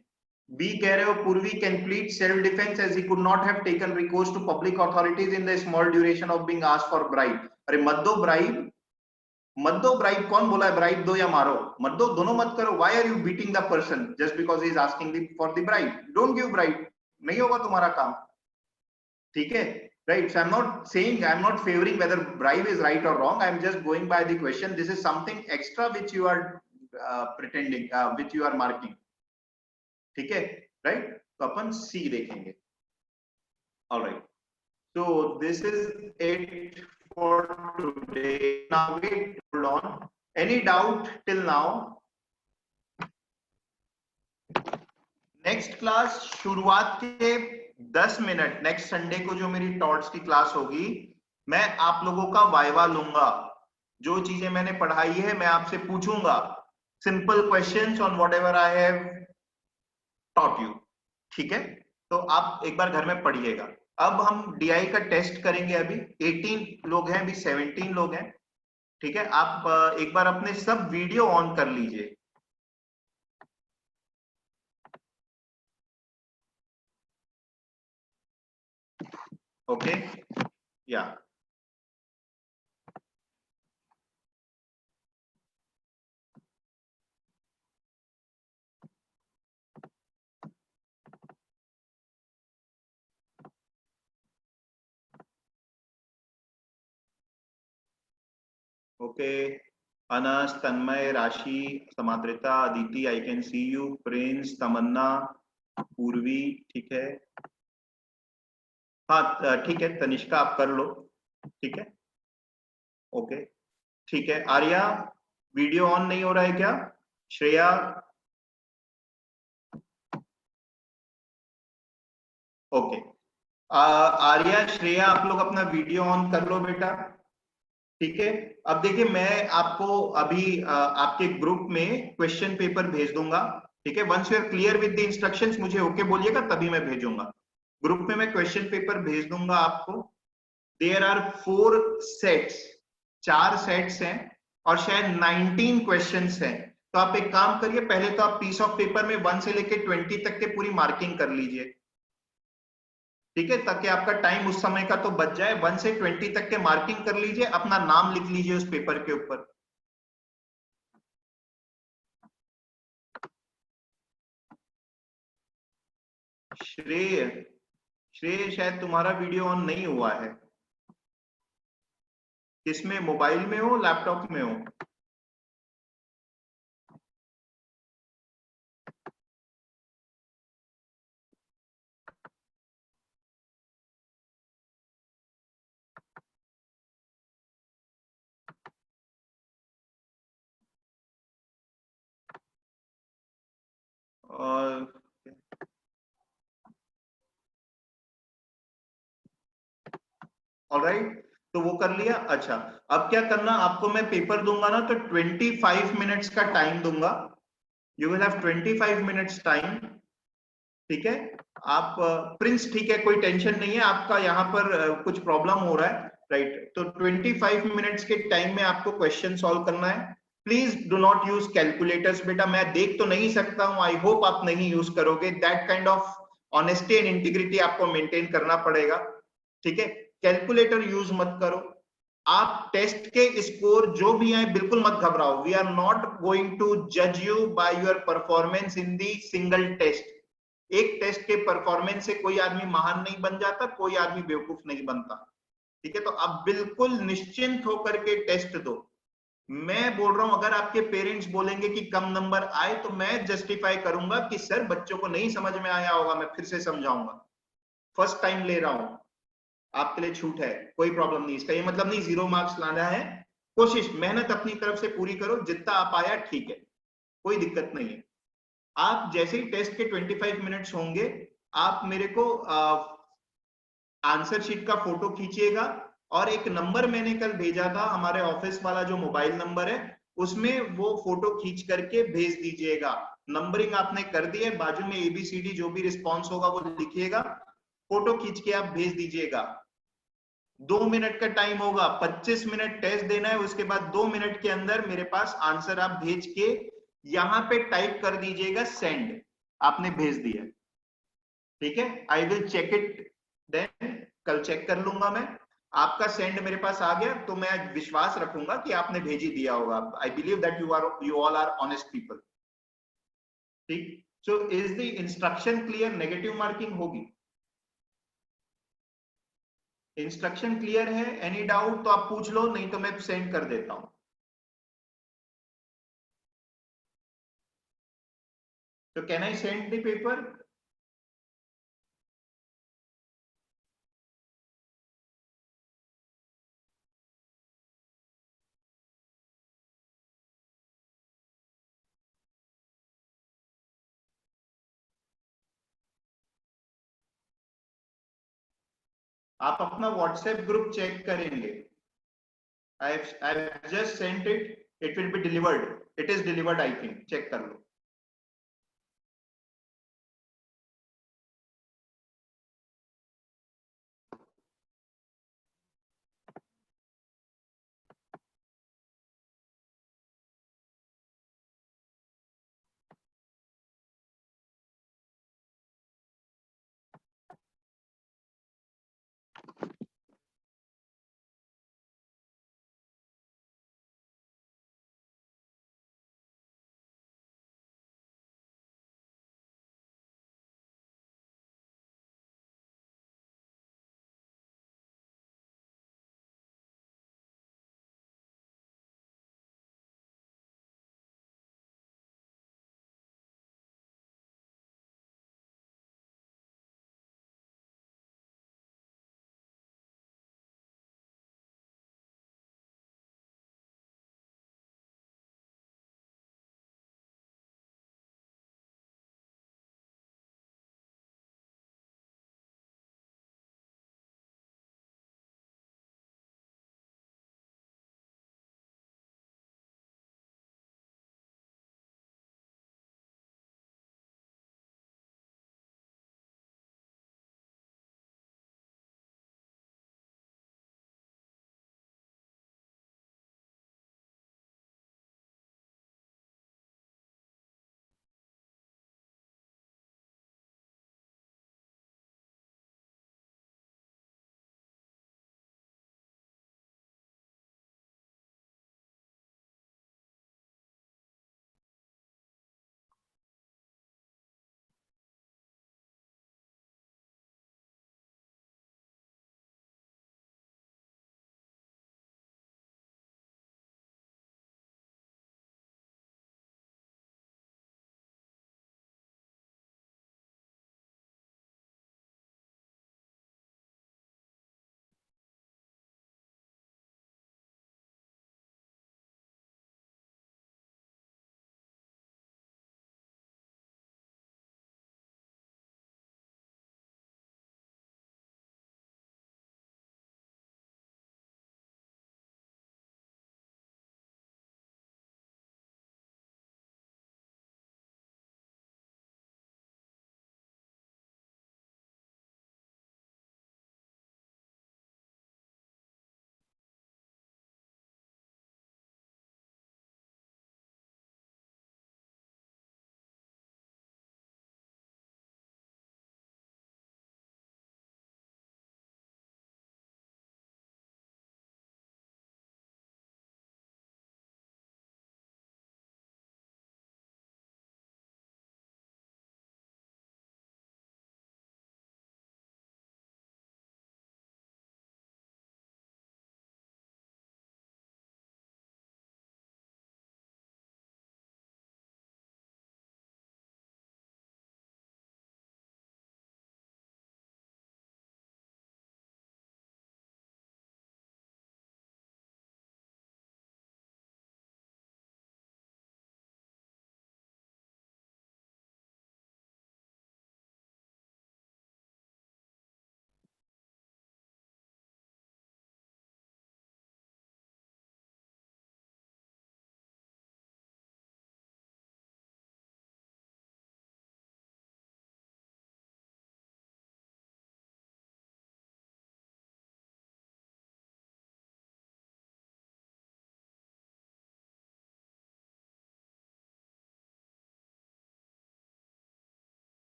S1: बी कह रहे हो Purvi can plead self defence as he could not have taken recourse to public authorities in the small duration of being asked for bribe. अरे मत दो ब्राइब, मत दो ब्राइब, कौन बोला है ब्राइब दो या मारो? मत दो, दोनों मत करो। Why are you beating the person just because he is asking for the bribe? Don't give bribe, नहीं होगा तुम्हारा काम, ठीक है, right? So I'm not saying, I'm not favoring whether bribe is right or wrong. I'm just going by the question. This is something extra which you are pretending, which you are marking, ठीक है, right? तो अपन C देखेंगे। All right. So this is it for today. Now wait, hold on. Any doubt till now? Next class शुरुआत के 10 minute, next Sunday को जो मेरी thoughts की क्लास होगी, मैं आप लोगों का वाइवा लूंगा। जो चीजें मैंने पढ़ाई है मैं आपसे पूछूंगा, simple questions on whatever I have taught you, ठीक है। तो आप एक बार घर में पढ़िएगा। अब हम डीआई का टेस्ट करेंगे। अभी 18 लोग हैं, अभी 17 लोग हैं, ठीक है। आप एक बार अपने सब वीडियो ऑन कर लीजिए। ओके, या okay, Anas, Tanmay, Rashi, Samadrita, Aditi, I can see you, Prince, Tamanna, Purvi, ठीक है, हाँ ठीक है, तनिष्का आप कर लो, ठीक है, ओके, ठीक है। आर्या, वीडियो ऑन नहीं हो रहा है क्या? श्रेया, ओके, आर्या, श्रेया, आप लोग अपना वीडियो ऑन कर लो बेटा, ठीक है। अब देखिए, मैं आपको अभी आपके ग्रुप में क्वेश्चन पेपर भेज दूंगा, ठीक है। Once you are clear with the instructions मुझे ओके बोलिएगा, तभी मैं भेजूंगा। ग्रुप में मैं क्वेश्चन पेपर भेज दूंगा आपको। देयर आर 4 सेट्स, 4 सेट्स हैं और शायद 19 क्वेश्चंस हैं। तो आप एक काम करिए, पहले तो आप पीस ऑफ पेपर में 1 से लेके 20 तक के पूरी मार्किंग कर लीजिए, ठीक है, ताकि आपका टाइम उस समय का तो बच जाए। 1 से 20 तक के मार्किंग कर लीजिए, अपना नाम लिख लीजिए उस पेपर के ऊपर। श्रेय, श्रेय शायद तुम्हारा वीडियो ऑन नहीं हुआ है। किसमें, मोबाइल में हो, लैपटॉप में हो? और ऑलराइट, तो वो कर लिया। अच्छा, अब क्या करना, आपको मैं पेपर दूंगा ना तो 25 मिनट्स का टाइम दूंगा। You will have 25 minutes time, ठीक है। आप प्रिंस, ठीक है, कोई टेंशन नहीं है, आपका यहाँ पर कुछ प्रॉब्लम हो रहा है, राइट। तो 25 मिनट्स के टाइम में आपको क्वेश्चन सॉल्व करना है। Please do not use calculators बेटा, मैं देख तो नहीं सकता हूं, आई होप आप नहीं यूज करोगे। That kind of honesty and integrity आपको मेंटेन करना पड़ेगा, ठीक है। कैलकुलेटर यूज मत करो। आप टेस्ट के स्कोर जो भी आए बिल्कुल मत घबराओ। We are not going to जज you by your performance in the single test. एक टेस्ट के परफॉर्मेंस से कोई आदमी महान नहीं बन जाता, कोई आदमी बेवकूफ नहीं बनता, ठीक है। तो आप बिल्कुल निश्चिंत होकर के टेस्ट दो। मैं बोल रहा हूं, अगर आपके पेरेंट्स बोलेंगे कि कम नंबर आए तो मैं जस्टिफाई करूंगा कि सर बच्चों को नहीं समझ में आया होगा, मैं फिर से समझाऊंगा, फर्स्ट टाइम ले रहा हूं, आपके लिए छूट है, कोई प्रॉब्लम नहीं। इसका ये मतलब नहीं 0 मार्क्स लाना है, कोशिश मेहनत अपनी तरफ से पूरी करो, जितना आप आया ठीक है, कोई दिक्कत नहीं है। आप जैसे ही टेस्ट के 25 मिनट्स होंगे, आप मेरे को आंसर शीट का फोटो खींचिएगा, और एक नंबर मैंने कल भेजा था, हमारे ऑफिस वाला जो मोबाइल नंबर है, उसमें वो फोटो खींच करके भेज दीजिएगा। नंबरिंग आपने कर दी है, बाजू में ABCD जो भी रिस्पॉन्स होगा वो लिखिएगा, फोटो खींच के आप भेज दीजिएगा। 2 मिनट का टाइम होगा, 25 मिनट टेस्ट देना है, उसके बाद 2 मिनट के अंदर मेरे पास आंसर आप भेज के यहां पे टाइप कर दीजिएगा सेंड, आपने भेज दिया। ठीक है, I will check it then, कल चेक कर लूंगा मैं। आपका सेंड मेरे पास आ गया तो मैं विश्वास रखूंगा कि आपने भेज ही दिया होगा। I believe that you all are honest people. ठीक, so is the instruction clear? Negative marking होगी, इंस्ट्रक्शन क्लियर है? एनी डाउट तो आप पूछ लो, नहीं तो मैं सेंड कर देता हूं। तो can I send the paper? आप अपना व्हाट्सएप ग्रुप चेक करेंगे, I've just sent it. It will be delivered. It is delivered, I think. Check कर लो।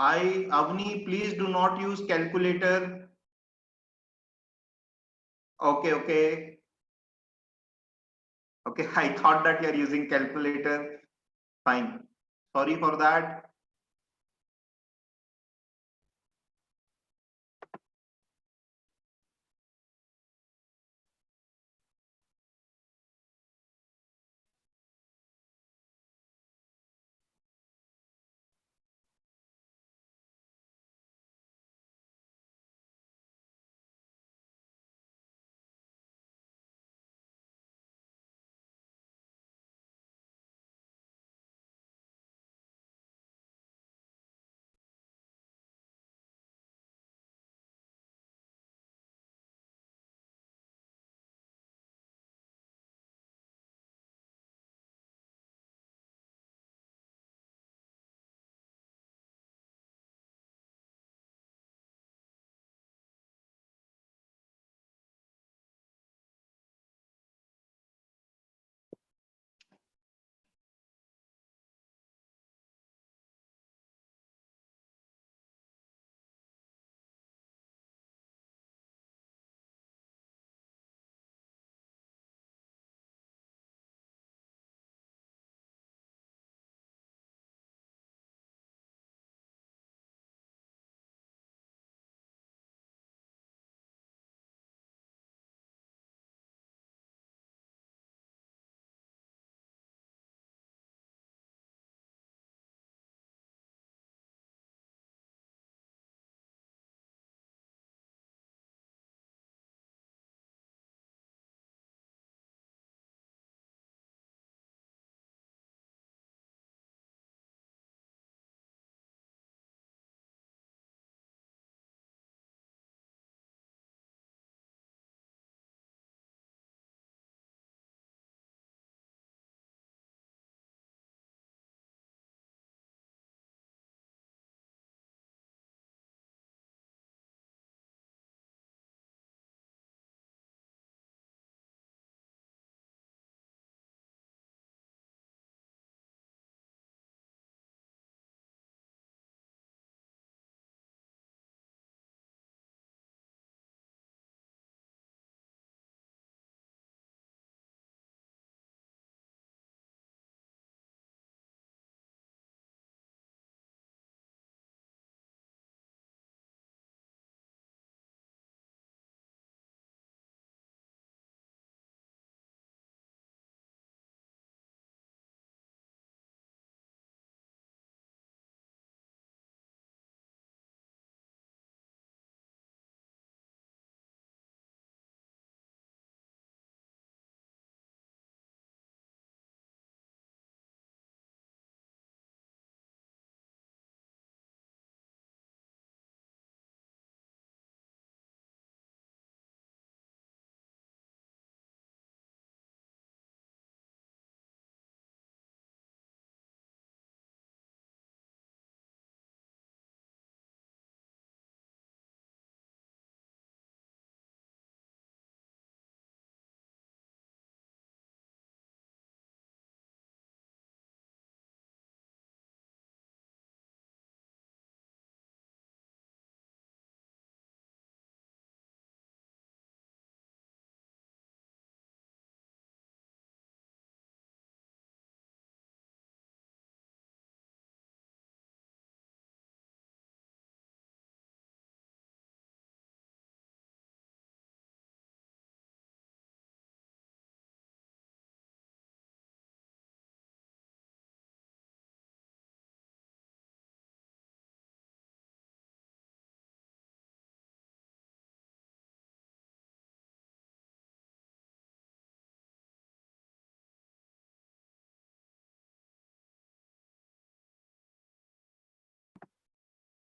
S1: Avni, please do not use calculator. Okay, okay. Okay, I thought that you are using calculator. Fine. Sorry for that.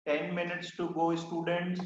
S1: Ten minutes to go, students.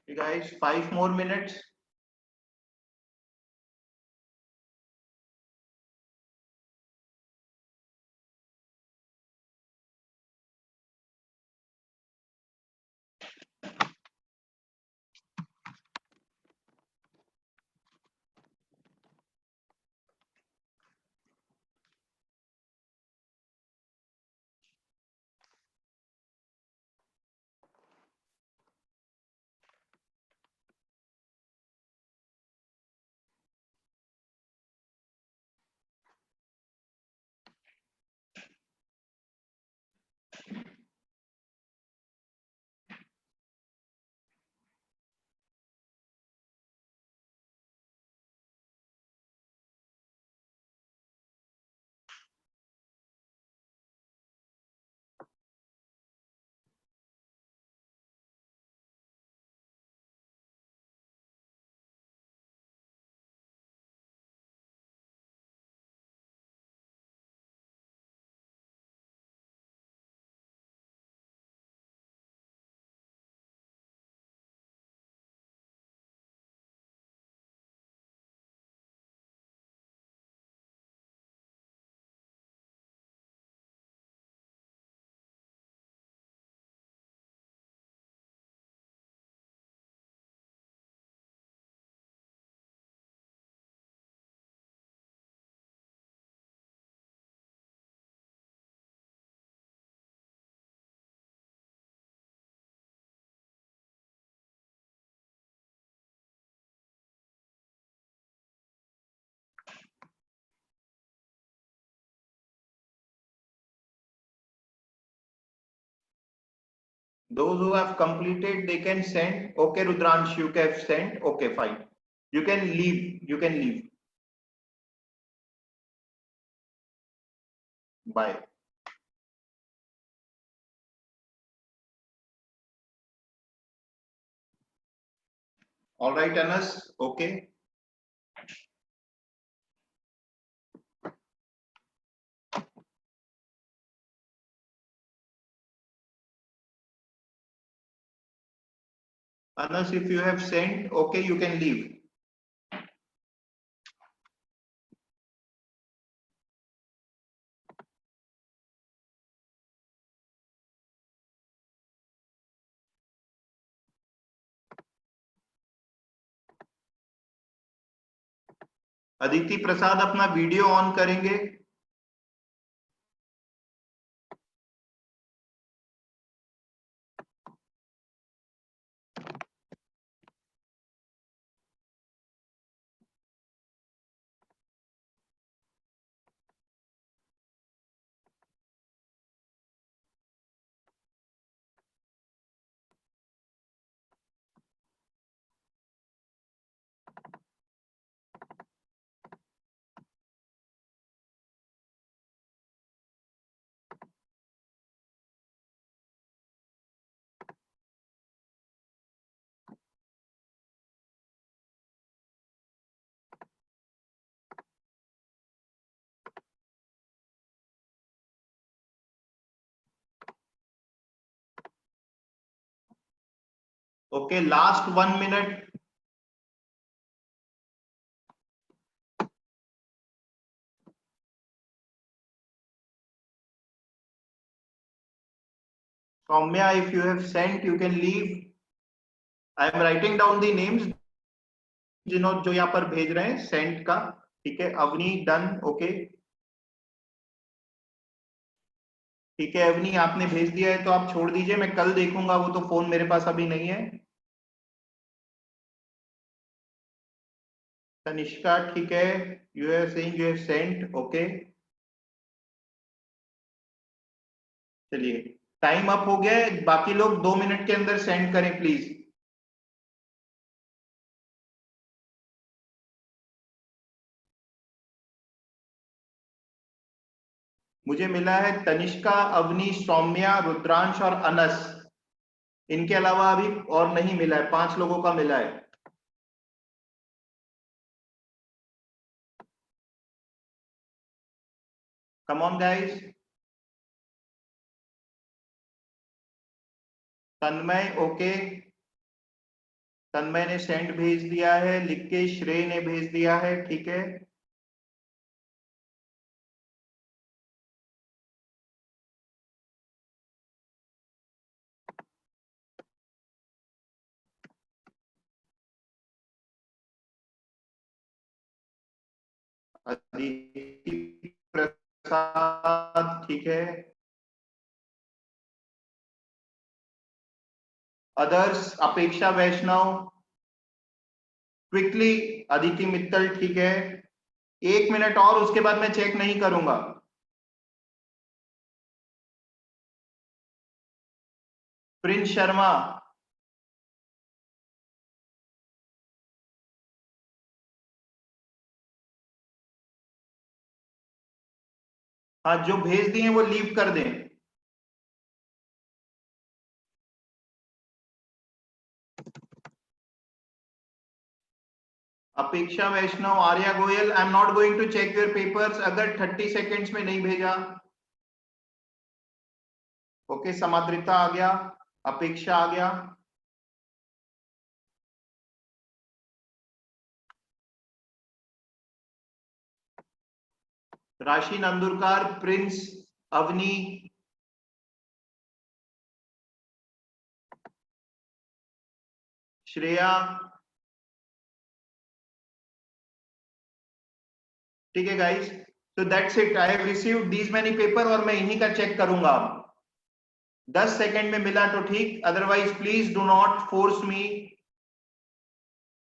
S1: You guys, 5 more minutes. Those who have completed, they can send. Okay, Rudransh, you have sent. Okay, fine. You can leave. You can leave. Bye. All right, Anas. Okay. Anas, if you have sent, okay, you can leave. Aditi प्रसाद अपना video on करेंगे. Okay, last 1 minute. Soumya, if you have sent, you can leave. I am writing down the names जिन्हों जो यहाँ पर भेज रहे हैं send का. ठीक है, अवनी डन. ओके, ठीक है अवनी, आपने भेज दिया है तो आप छोड़ दीजिए, मैं कल देखूंगा, वो तो फोन मेरे पास अभी नहीं है. तनिष्का, ठीक है, you are saying you have sent. Okay, चलिए टाइम अप हो गया है, बाकी लोग 2 मिनट के अंदर सेंड करें प्लीज. मुझे मिला है तनिष्का, अवनी, सौम्या, रुद्रांश और अनस। इनके अलावा अभी और नहीं मिला है, 5 लोगों का मिला है। Come on guys. Tanmay okay, Tanmay ने सेंड भेज दिया है, लिख के श्रेय ने भेज दिया है, ठीक है। अदिति प्रसाद ठीक है। अदर्स अपेक्षा वैष्णव, क्विकली अदिति मित्तल ठीक है। 1 मिनट और, उसके बाद मैं चेक नहीं करूंगा। प्रिंस शर्मा, हाँ जो भेज दिए वो लीव कर दें। Apeksha Vaishnav, Arya Goyal, I am not going to check your papers अगर 30 सेकेंड्स में नहीं भेजा। ओके, समाद्रिता आ गया, अपेक्षा आ गया। राशि नंदुरकार, प्रिंस, अवनी, श्रेया, ठीक है गाइस। तो that's it, I have received these many paper और मैं इन्हीं का चेक करूंगा अब। 10 सेकेंड में मिला तो ठीक, otherwise please do not force me.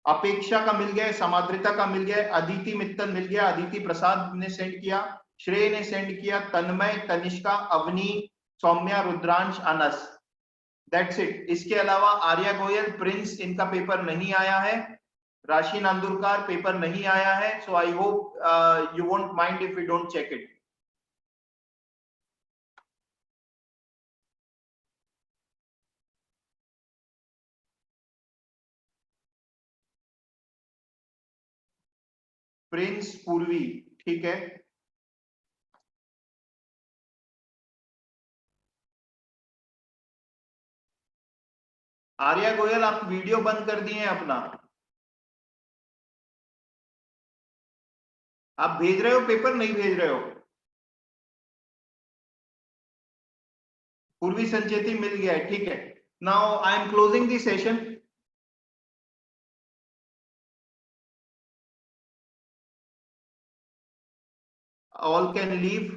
S1: अपेक्षा का मिल गया, समाद्रिता का मिल गया, अदिति मित्तल मिल गया, अदिति प्रसाद ने सेंड किया, श्रेय ने सेंड किया, तन्मय, तनिष्का, अवनी, सौम्या, रुद्रांश, अनस, दैट्स इट। इसके अलावा आर्या गोयल, प्रिंस, इनका पेपर नहीं आया है। राशि नांदुरकार पेपर नहीं आया है। So I hope you won't mind if you don't check it. Prince, Purvi, ठीक है। आर्या गोयल आप वीडियो बंद कर दिए हैं अपना। आप भेज रहे हो पेपर, नहीं भेज रहे हो? पूर्वी संचेती मिल गया है, ठीक है। Now I am closing the session. All can leave.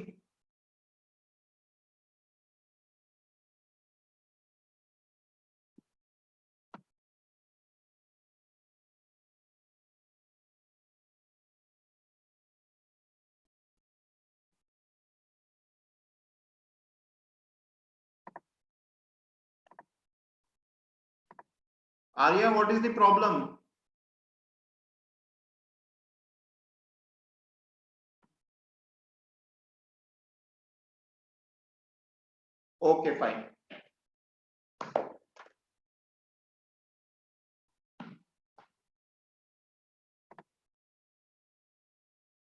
S1: Arya, what is the problem? Okay fine.